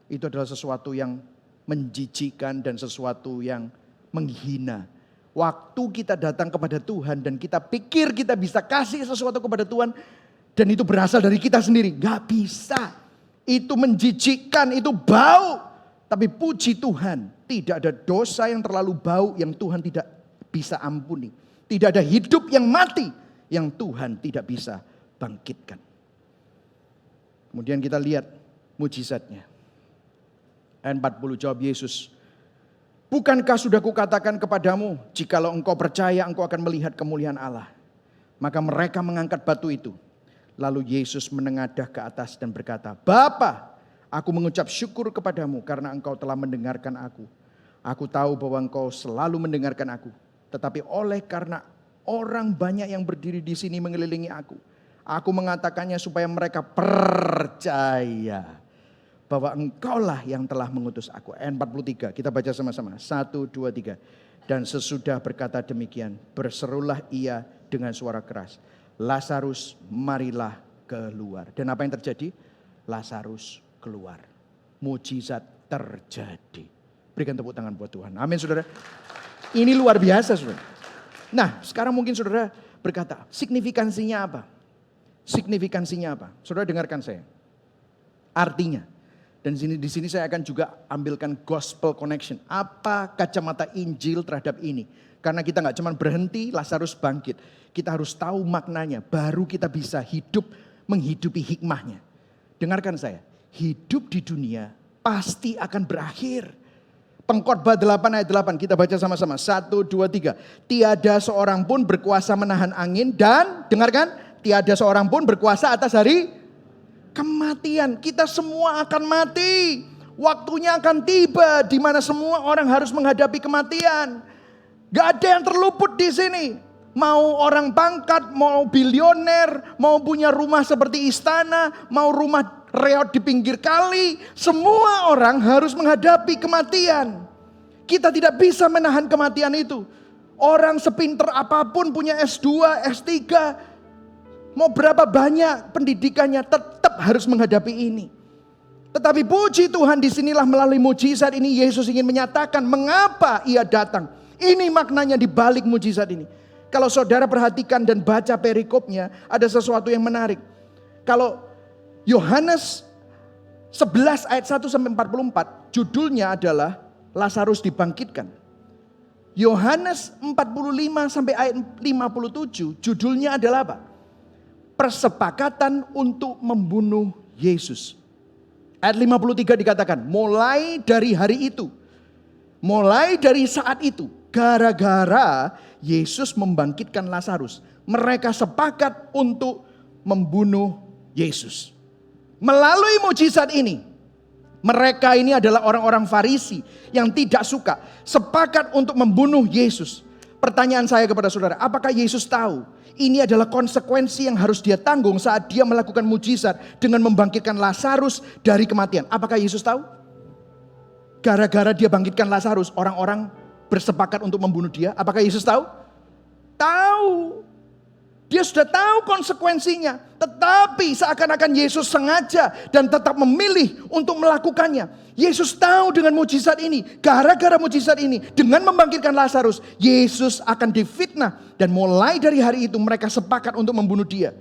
Itu adalah sesuatu yang menjijikan dan sesuatu yang menghina. Waktu kita datang kepada Tuhan dan kita pikir kita bisa kasih sesuatu kepada Tuhan. Dan itu berasal dari kita sendiri. Gak bisa. Itu menjijikkan, itu bau. Tapi puji Tuhan, tidak ada dosa yang terlalu bau yang Tuhan tidak bisa ampuni. Tidak ada hidup yang mati yang Tuhan tidak bisa bangkitkan. Kemudian kita lihat mujizatnya. Ayat 40 jawab Yesus, bukankah sudah kukatakan kepadamu, jikalau engkau percaya engkau akan melihat kemuliaan Allah. Maka mereka mengangkat batu itu. Lalu Yesus menengadah ke atas dan berkata, Bapa, aku mengucap syukur kepadamu karena engkau telah mendengarkan aku. Aku tahu bahwa engkau selalu mendengarkan aku. Tetapi oleh karena orang banyak yang berdiri di sini mengelilingi aku mengatakannya supaya mereka percaya bahwa engkaulah yang telah mengutus aku. Ayat 43, kita baca sama-sama. 1, 2, 3. Dan sesudah berkata demikian, berserulah ia dengan suara keras, Lazarus, marilah keluar. Dan apa yang terjadi? Lazarus keluar. Mujizat terjadi. Berikan tepuk tangan buat Tuhan. Amin saudara. Ini luar biasa saudara. Nah sekarang mungkin saudara berkata, signifikansinya apa? Signifikansinya apa? Saudara dengarkan saya. Artinya, dan di sini saya akan juga ambilkan gospel connection. Apa kacamata Injil terhadap ini? Karena kita nggak cuma berhenti Lazarus bangkit. Kita harus tahu maknanya. Baru kita bisa hidup menghidupi hikmahnya. Dengarkan saya. Hidup di dunia pasti akan berakhir. Pengkhotbah 8 ayat 8 kita baca sama-sama. 1, 2, 3. Tiada seorang pun berkuasa menahan angin dan dengarkan. Tiada seorang pun berkuasa atas hari kematian. Kita semua akan mati. Waktunya akan tiba di mana semua orang harus menghadapi kematian. Gak ada yang terluput di sini. Mau orang pangkat, mau bilioner, mau punya rumah seperti istana, mau rumah reot di pinggir kali. Semua orang harus menghadapi kematian. Kita tidak bisa menahan kematian itu. Orang sepinter apapun punya S2, S3, mau berapa banyak pendidikannya tetap harus menghadapi ini. Tetapi puji Tuhan disinilah melalui mujizat ini Yesus ingin menyatakan mengapa ia datang. Ini maknanya di balik mujizat ini. Kalau saudara perhatikan dan baca perikopnya ada sesuatu yang menarik. Kalau Yohanes 11 ayat 1 sampai 44 judulnya adalah Lazarus dibangkitkan. Yohanes 45 sampai ayat 57 judulnya adalah apa? Persepakatan untuk membunuh Yesus. Ayat 53 dikatakan, mulai dari hari itu, mulai dari saat itu, gara-gara Yesus membangkitkan Lazarus, mereka sepakat untuk membunuh Yesus. Melalui mujizat ini, mereka ini adalah orang-orang Farisi yang tidak suka, sepakat untuk membunuh Yesus. Pertanyaan saya kepada saudara, apakah Yesus tahu ini adalah konsekuensi yang harus dia tanggung saat dia melakukan mujizat dengan membangkitkan Lazarus dari kematian? Apakah Yesus tahu? Gara-gara dia bangkitkan Lazarus, orang-orang bersepakat untuk membunuh dia. Apakah Yesus tahu? Tahu. Dia sudah tahu konsekuensinya. Tetapi seakan-akan Yesus sengaja dan tetap memilih untuk melakukannya. Yesus tahu dengan mujizat ini. Gara-gara mujizat ini. Dengan membangkitkan Lazarus. Yesus akan difitnah. Dan mulai dari hari itu mereka sepakat untuk membunuh dia.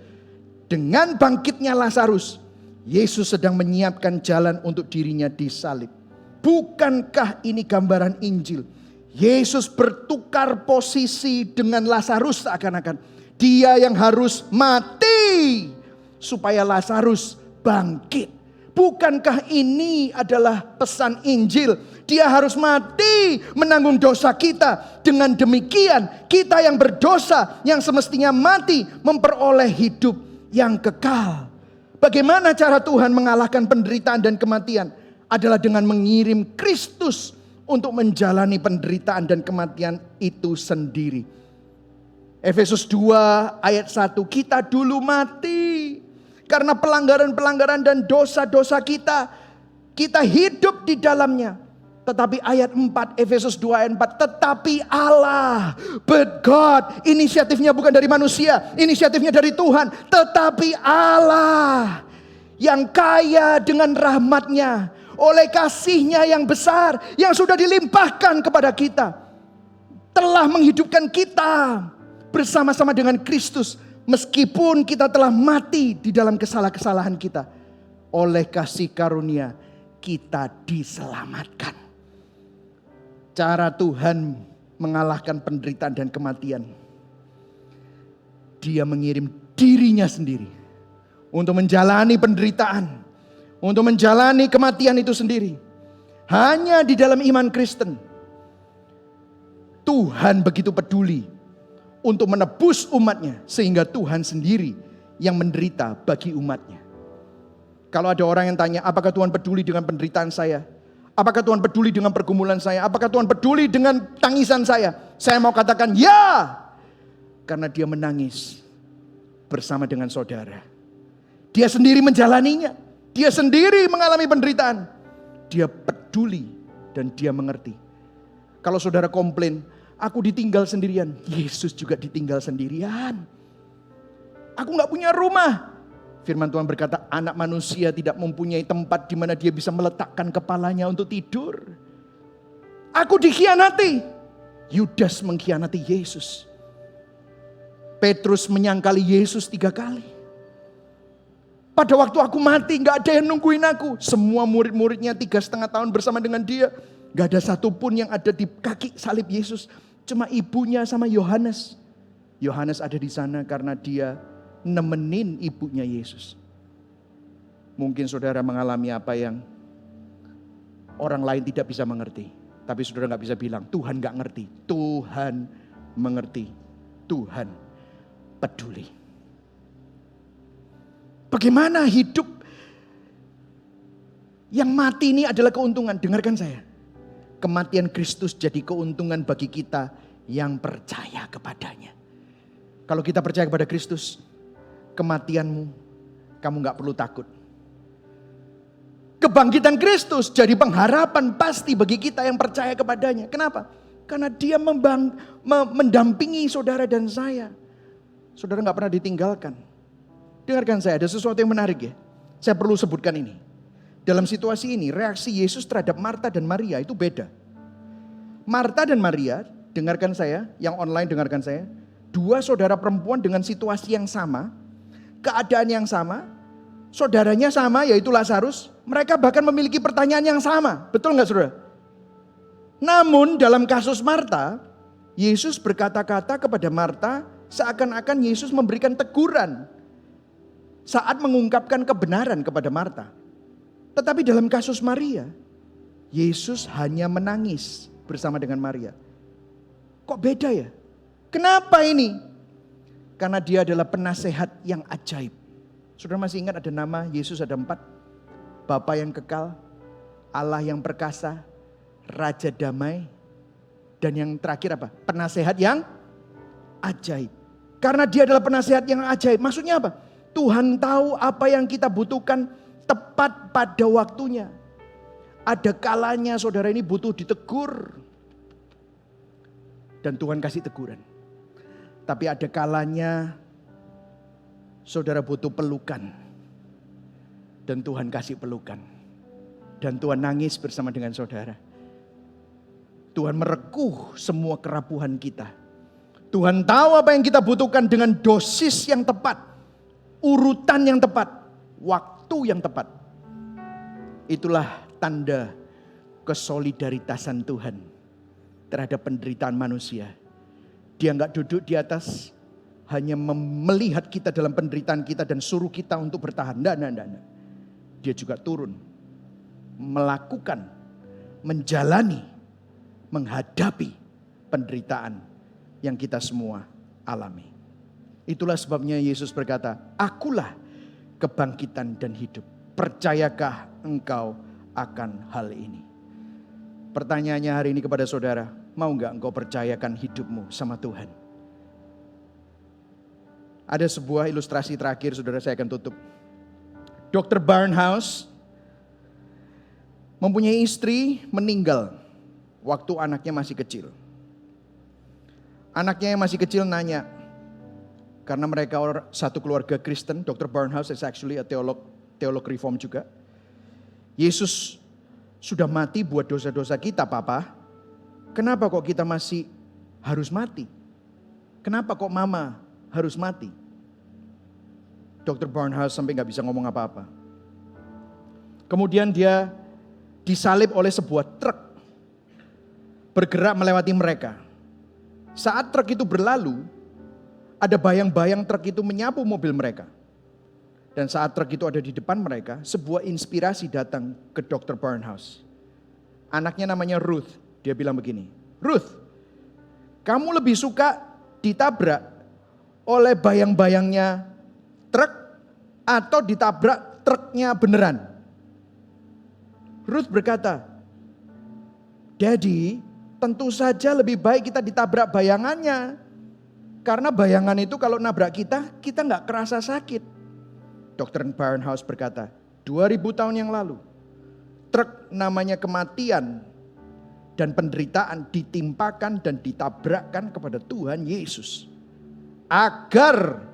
Dengan bangkitnya Lazarus. Yesus sedang menyiapkan jalan untuk dirinya disalib. Bukankah ini gambaran Injil? Yesus bertukar posisi dengan Lazarus seakan-akan. Dia yang harus mati supaya Lazarus bangkit. Bukankah ini adalah pesan Injil? Dia harus mati menanggung dosa kita. Dengan demikian kita yang berdosa yang semestinya mati memperoleh hidup yang kekal. Bagaimana cara Tuhan mengalahkan penderitaan dan kematian? Adalah dengan mengirim Kristus untuk menjalani penderitaan dan kematian itu sendiri. Efesus 2 ayat 1, kita dulu mati karena pelanggaran-pelanggaran dan dosa-dosa kita. Kita hidup di dalamnya. Tetapi ayat 4, Efesus 2 ayat 4, tetapi Allah, but God, inisiatifnya bukan dari manusia, inisiatifnya dari Tuhan. Tetapi Allah yang kaya dengan rahmatnya, oleh kasihnya yang besar, yang sudah dilimpahkan kepada kita, telah menghidupkan kita bersama-sama dengan Kristus. Meskipun kita telah mati di dalam kesalahan-kesalahan kita, oleh kasih karunia kita diselamatkan. Cara Tuhan mengalahkan penderitaan dan kematian Dia mengirim dirinya sendiri untuk menjalani penderitaan, untuk menjalani kematian itu sendiri. Hanya di dalam iman Kristen, Tuhan begitu peduli untuk menebus umatnya, sehingga Tuhan sendiri yang menderita bagi umatnya. Kalau ada orang yang tanya, apakah Tuhan peduli dengan penderitaan saya? Apakah Tuhan peduli dengan pergumulan saya? Apakah Tuhan peduli dengan tangisan saya? Saya mau katakan ya, karena dia menangis bersama dengan saudara. Dia sendiri menjalaninya, dia sendiri mengalami penderitaan. Dia peduli dan dia mengerti. Kalau saudara komplain, aku ditinggal sendirian, Yesus juga ditinggal sendirian. Aku gak punya rumah. Firman Tuhan berkata, anak manusia tidak mempunyai tempat di mana dia bisa meletakkan kepalanya untuk tidur. Aku dikhianati. Yudas mengkhianati Yesus. Petrus menyangkali Yesus 3 kali. Pada waktu aku mati, gak ada yang nungguin aku. Semua murid-muridnya 3,5 tahun bersama dengan dia. Gak ada satupun yang ada di kaki salib Yesus. Cuma ibunya sama Yohanes. Yohanes ada di sana karena dia nemenin ibunya Yesus. Mungkin saudara mengalami apa yang orang lain tidak bisa mengerti. Tapi saudara gak bisa bilang, Tuhan gak ngerti. Tuhan mengerti. Tuhan peduli. Bagaimana hidup yang mati ini adalah keuntungan. Dengarkan saya. Kematian Kristus jadi keuntungan bagi kita yang percaya kepadanya. Kalau kita percaya kepada Kristus, kematianmu, kamu gak perlu takut. Kebangkitan Kristus jadi pengharapan pasti bagi kita yang percaya kepadanya. Kenapa? Karena dia mendampingi saudara dan saya. Saudara gak pernah ditinggalkan. Dengarkan saya, ada sesuatu yang menarik ya. Saya perlu sebutkan ini. Dalam situasi ini, reaksi Yesus terhadap Marta dan Maria itu beda. Marta dan Maria, dengarkan saya, yang online dengarkan saya. 2 saudara perempuan dengan situasi yang sama, keadaan yang sama, saudaranya sama yaitu Lazarus. Mereka bahkan memiliki pertanyaan yang sama. Betul gak saudara? Namun dalam kasus Marta, Yesus berkata-kata kepada Marta seakan-akan Yesus memberikan teguran saat mengungkapkan kebenaran kepada Marta. Tetapi dalam kasus Maria, Yesus hanya menangis bersama dengan Maria. Kok beda ya? Kenapa ini? Karena dia adalah penasehat yang ajaib. Saudara masih ingat ada nama Yesus ada 4. Bapa yang kekal, Allah yang perkasa, Raja damai, dan yang terakhir apa? Penasehat yang ajaib. Karena dia adalah penasehat yang ajaib. Maksudnya apa? Tuhan tahu apa yang kita butuhkan tepat pada waktunya. Ada kalanya saudara ini butuh ditegur. Dan Tuhan kasih teguran. Tapi ada kalanya saudara butuh pelukan. Dan Tuhan kasih pelukan. Dan Tuhan nangis bersama dengan saudara. Tuhan merekuh semua kerapuhan kita. Tuhan tahu apa yang kita butuhkan dengan dosis yang tepat. Urutan yang tepat. Waktu yang tepat. Itulah tanda kesolidaritasan Tuhan terhadap penderitaan manusia. Dia enggak duduk di atas hanya melihat kita dalam penderitaan kita dan suruh kita untuk bertahan. Enggak. Dia juga turun, melakukan, menjalani, menghadapi penderitaan yang kita semua alami. Itulah sebabnya Yesus berkata, akulah kebangkitan dan hidup. Percayakah engkau akan hal ini? Pertanyaannya hari ini kepada saudara, mau enggak engkau percayakan hidupmu sama Tuhan? Ada sebuah ilustrasi terakhir, saudara, saya akan tutup. Dr. Barnhouse mempunyai istri meninggal waktu anaknya masih kecil. Anaknya yang masih kecil nanya, karena mereka satu keluarga Kristen, Dr. Barnhouse is actually a teolog reform juga. Yesus sudah mati buat dosa-dosa kita, Papa. Kenapa kok kita masih harus mati? Kenapa kok Mama harus mati? Dr. Barnhouse sampai gak bisa ngomong apa-apa. Kemudian dia disalib oleh sebuah truk. Bergerak melewati mereka. Saat truk itu berlalu, ada bayang-bayang truk itu menyapu mobil mereka. Dan saat truk itu ada di depan mereka, sebuah inspirasi datang ke Dr. Barnhouse. Anaknya namanya Ruth. Dia bilang begini, Ruth, kamu lebih suka ditabrak oleh bayang-bayangnya truk atau ditabrak truknya beneran? Ruth berkata, Daddy, tentu saja lebih baik kita ditabrak bayangannya. Karena bayangan itu kalau nabrak kita nggak kerasa sakit. Dr. Barnhouse berkata, 2000 tahun yang lalu, truk namanya kematian dan penderitaan ditimpakan dan ditabrakkan kepada Tuhan Yesus. Agar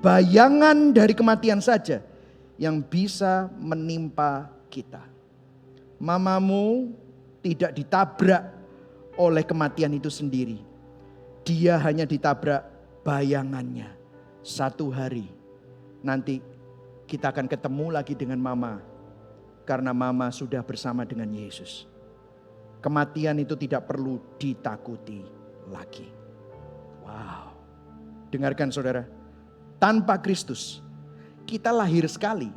bayangan dari kematian saja yang bisa menimpa kita. Mamamu tidak ditabrak oleh kematian itu sendiri. Dia hanya ditabrak bayangannya. Satu hari nanti kita akan ketemu lagi dengan mama. Karena mama sudah bersama dengan Yesus. Kematian itu tidak perlu ditakuti lagi. Wow. Dengarkan saudara. Tanpa Kristus kita lahir sekali.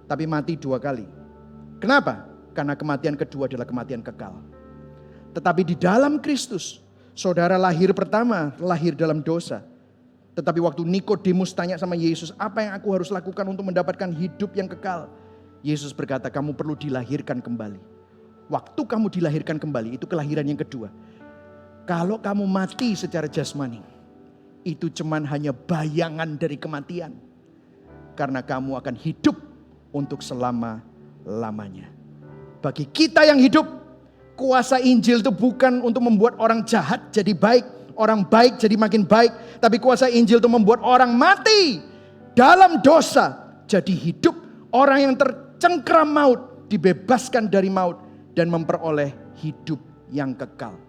Tapi mati 2 kali. Kenapa? Karena kematian kedua adalah kematian kekal. Tetapi di dalam Kristus, saudara lahir pertama, lahir dalam dosa. Tetapi waktu Nikodemus tanya sama Yesus, apa yang aku harus lakukan untuk mendapatkan hidup yang kekal? Yesus berkata, kamu perlu dilahirkan kembali. Waktu kamu dilahirkan kembali, itu kelahiran yang kedua. Kalau kamu mati secara jasmani, itu cuman hanya bayangan dari kematian. Karena kamu akan hidup untuk selama-lamanya. Bagi kita yang hidup, kuasa Injil itu bukan untuk membuat orang jahat jadi baik, orang baik jadi makin baik. Tapi kuasa Injil itu membuat orang mati dalam dosa jadi hidup. Orang yang tercengkeram maut dibebaskan dari maut dan memperoleh hidup yang kekal.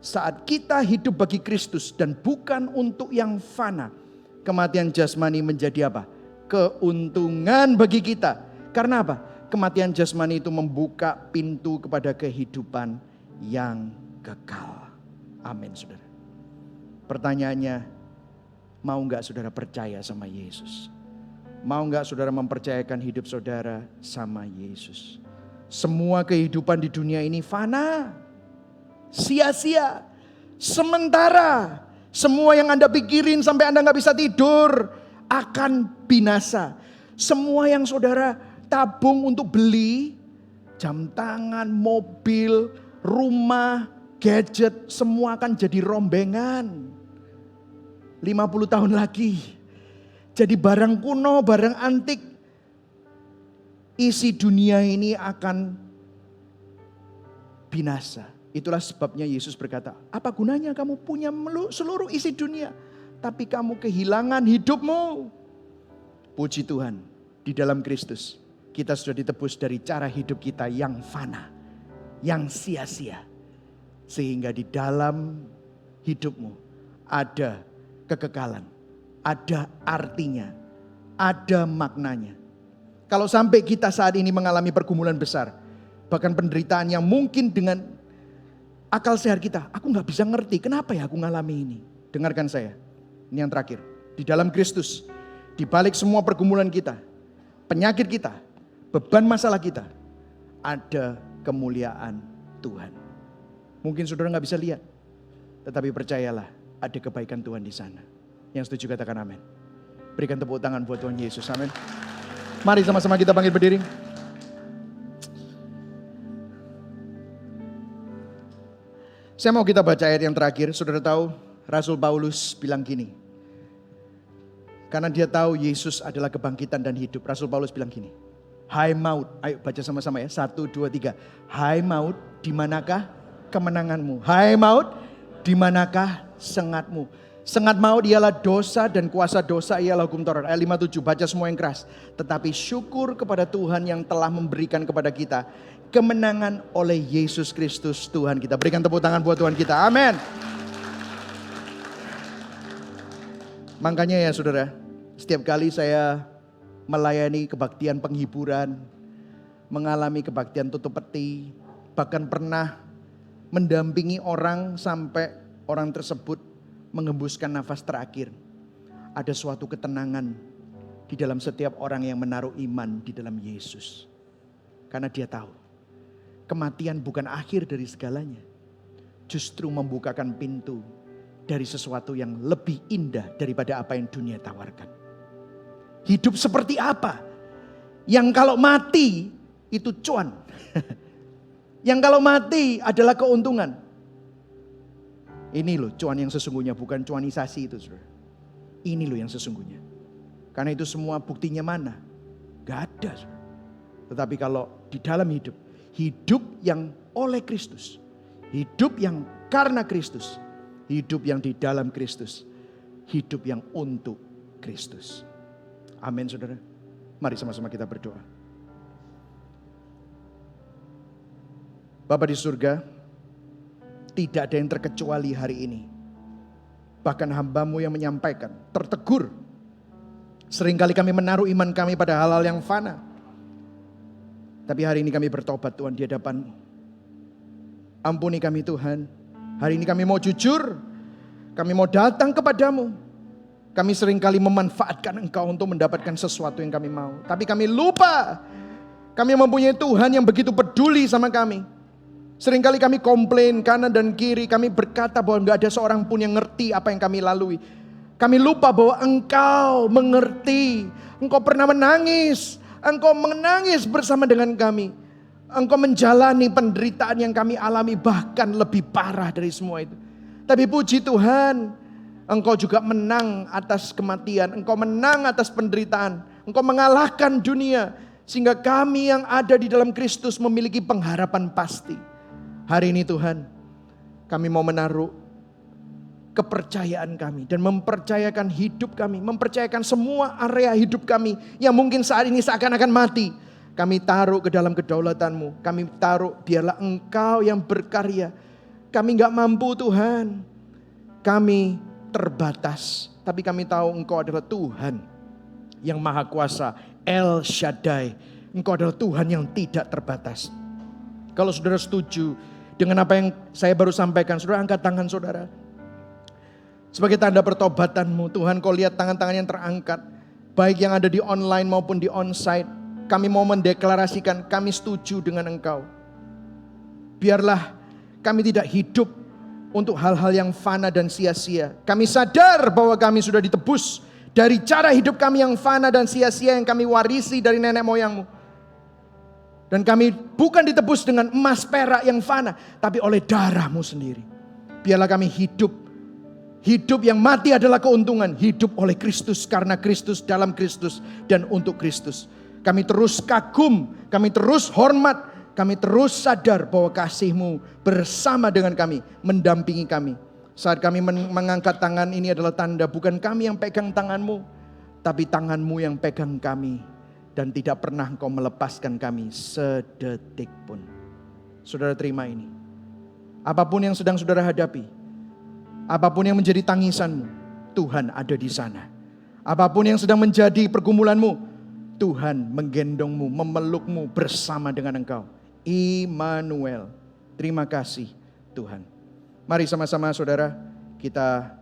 Saat kita hidup bagi Kristus dan bukan untuk yang fana, kematian jasmani menjadi apa? Keuntungan bagi kita. Karena apa? Kematian jasmani itu membuka pintu kepada kehidupan yang kekal. Amin, saudara. Pertanyaannya, mau gak saudara percaya sama Yesus? Mau gak saudara mempercayakan hidup saudara sama Yesus? Semua kehidupan di dunia ini fana, sia-sia, sementara. Semua yang Anda pikirin sampai Anda gak bisa tidur akan binasa. Semua yang saudara tabung untuk beli, jam tangan, mobil, rumah, gadget, semua akan jadi rombengan. 50 tahun lagi jadi barang kuno, barang antik. Isi dunia ini akan binasa. Itulah sebabnya Yesus berkata, apa gunanya kamu punya seluruh isi dunia, tapi kamu kehilangan hidupmu. Puji Tuhan, di dalam Kristus kita sudah ditebus dari cara hidup kita yang fana, yang sia-sia. Sehingga di dalam hidupmu ada kekekalan, ada artinya, ada maknanya. Kalau sampai kita saat ini mengalami pergumulan besar, bahkan penderitaan yang mungkin dengan akal sehat kita, aku gak bisa ngerti kenapa ya aku ngalami ini. Dengarkan saya, ini yang terakhir. Di dalam Kristus, di balik semua pergumulan kita, penyakit kita, beban masalah kita, ada kemuliaan Tuhan. Mungkin saudara gak bisa lihat, tetapi percayalah ada kebaikan Tuhan di sana. Yang setuju katakan amin. Berikan tepuk tangan buat Tuhan Yesus, amin. Mari sama-sama kita bangkit berdiri. Saya mau kita baca ayat yang terakhir. Saudara tahu Rasul Paulus bilang gini. Karena dia tahu Yesus adalah kebangkitan dan hidup. Rasul Paulus bilang gini. Hai maut, ayo baca sama-sama ya. 1, 2, 3. Hai maut, di manakah kemenanganmu? Hai maut, di manakah sengatmu? Sengat maut ialah dosa dan kuasa dosa ialah hukum Taurat. Ayat 57, baca semua yang keras. Tetapi syukur kepada Tuhan yang telah memberikan kepada kita kemenangan oleh Yesus Kristus Tuhan kita. Berikan tepuk tangan buat Tuhan kita. Amin. Makanya ya saudara, setiap kali saya melayani kebaktian penghiburan, mengalami kebaktian tutup peti, bahkan pernah mendampingi orang sampai orang tersebut mengembuskan nafas terakhir. Ada suatu ketenangan di dalam setiap orang yang menaruh iman di dalam Yesus. Karena dia tahu, kematian bukan akhir dari segalanya. Justru membukakan pintu dari sesuatu yang lebih indah daripada apa yang dunia tawarkan. Hidup seperti apa? Yang kalau mati itu cuan. Yang kalau mati adalah keuntungan. Ini loh cuan yang sesungguhnya, bukan cuanisasi itu, saudara. Ini loh yang sesungguhnya. Karena itu semua buktinya mana? Gak ada, saudara. Tetapi kalau di dalam hidup, hidup yang oleh Kristus, hidup yang karena Kristus, hidup yang di dalam Kristus, hidup yang untuk Kristus. Amin, saudara. Mari sama-sama kita berdoa. Bapa di surga, tidak ada yang terkecuali hari ini. Bahkan hamba-Mu yang menyampaikan, tertegur. Seringkali kami menaruh iman kami pada hal-hal yang fana. Tapi hari ini kami bertobat Tuhan di hadapan-Mu. Ampuni kami Tuhan. Hari ini kami mau jujur. Kami mau datang kepadamu. Kami seringkali memanfaatkan Engkau untuk mendapatkan sesuatu yang kami mau. Tapi kami lupa. Kami mempunyai Tuhan yang begitu peduli sama kami. Seringkali kami komplain kanan dan kiri. Kami berkata bahwa gak ada seorang pun yang ngerti apa yang kami lalui. Kami lupa bahwa Engkau mengerti. Engkau pernah menangis. Engkau menangis bersama dengan kami. Engkau menjalani penderitaan yang kami alami bahkan lebih parah dari semua itu. Tapi puji Tuhan, Engkau juga menang atas kematian. Engkau menang atas penderitaan. Engkau mengalahkan dunia. Sehingga kami yang ada di dalam Kristus memiliki pengharapan pasti. Hari ini Tuhan, kami mau menaruh kepercayaan kami dan mempercayakan hidup kami, mempercayakan semua area hidup kami yang mungkin saat ini seakan-akan mati. Kami taruh ke dalam kedaulatan-Mu. Kami taruh biarlah Engkau yang berkarya. Kami gak mampu Tuhan. Kami terbatas. Tapi kami tahu Engkau adalah Tuhan yang maha kuasa. El Shaddai. Engkau adalah Tuhan yang tidak terbatas. Kalau saudara setuju dengan apa yang saya baru sampaikan, saudara angkat tangan saudara. Sebagai tanda pertobatanmu, Tuhan kau lihat tangan-tangan yang terangkat. Baik yang ada di online maupun di onsite. Kami mau mendeklarasikan kami setuju dengan Engkau. Biarlah kami tidak hidup untuk hal-hal yang fana dan sia-sia. Kami sadar bahwa kami sudah ditebus dari cara hidup kami yang fana dan sia-sia yang kami warisi dari nenek moyangmu. Dan kami bukan ditebus dengan emas perak yang fana, tapi oleh darah-Mu sendiri. Biarlah kami hidup. Hidup yang mati adalah keuntungan. Hidup oleh Kristus, karena Kristus, dalam Kristus, dan untuk Kristus. Kami terus kagum, kami terus hormat, kami terus sadar bahwa kasih-Mu bersama dengan kami, mendampingi kami. Saat kami mengangkat tangan ini adalah tanda bukan kami yang pegang tangan-Mu, tapi tangan-Mu yang pegang kami. Dan tidak pernah Engkau melepaskan kami sedetik pun. Saudara terima ini. Apapun yang sedang saudara hadapi, apapun yang menjadi tangisanmu, Tuhan ada di sana. Apapun yang sedang menjadi pergumulanmu, Tuhan menggendongmu, memelukmu bersama dengan Engkau. Immanuel. Terima kasih Tuhan. Mari sama-sama saudara kita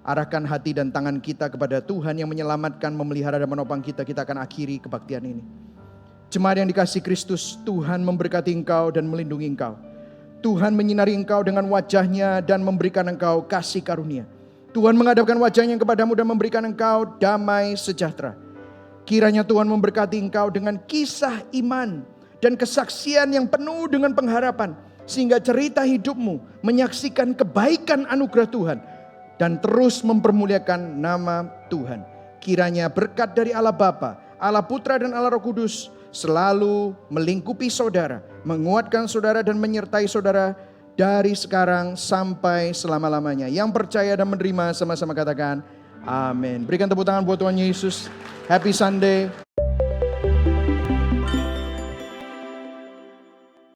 arahkan hati dan tangan kita kepada Tuhan yang menyelamatkan, memelihara dan menopang kita. Kita akan akhiri kebaktian ini. Jemaat yang dikasihi Kristus, Tuhan memberkati engkau dan melindungi engkau. Tuhan menyinari engkau dengan wajahnya dan memberikan engkau kasih karunia. Tuhan menghadapkan wajahnya kepadamu dan memberikan engkau damai sejahtera. Kiranya Tuhan memberkati engkau dengan kisah iman dan kesaksian yang penuh dengan pengharapan. Sehingga cerita hidupmu menyaksikan kebaikan anugerah Tuhan. Dan terus mempermuliakan nama Tuhan. Kiranya berkat dari Allah Bapa, Allah Putra dan Allah Roh Kudus selalu melingkupi saudara, menguatkan saudara dan menyertai saudara dari sekarang sampai selama-lamanya. Yang percaya dan menerima sama-sama katakan amin. Berikan tepuk tangan buat Tuhan Yesus. Happy Sunday.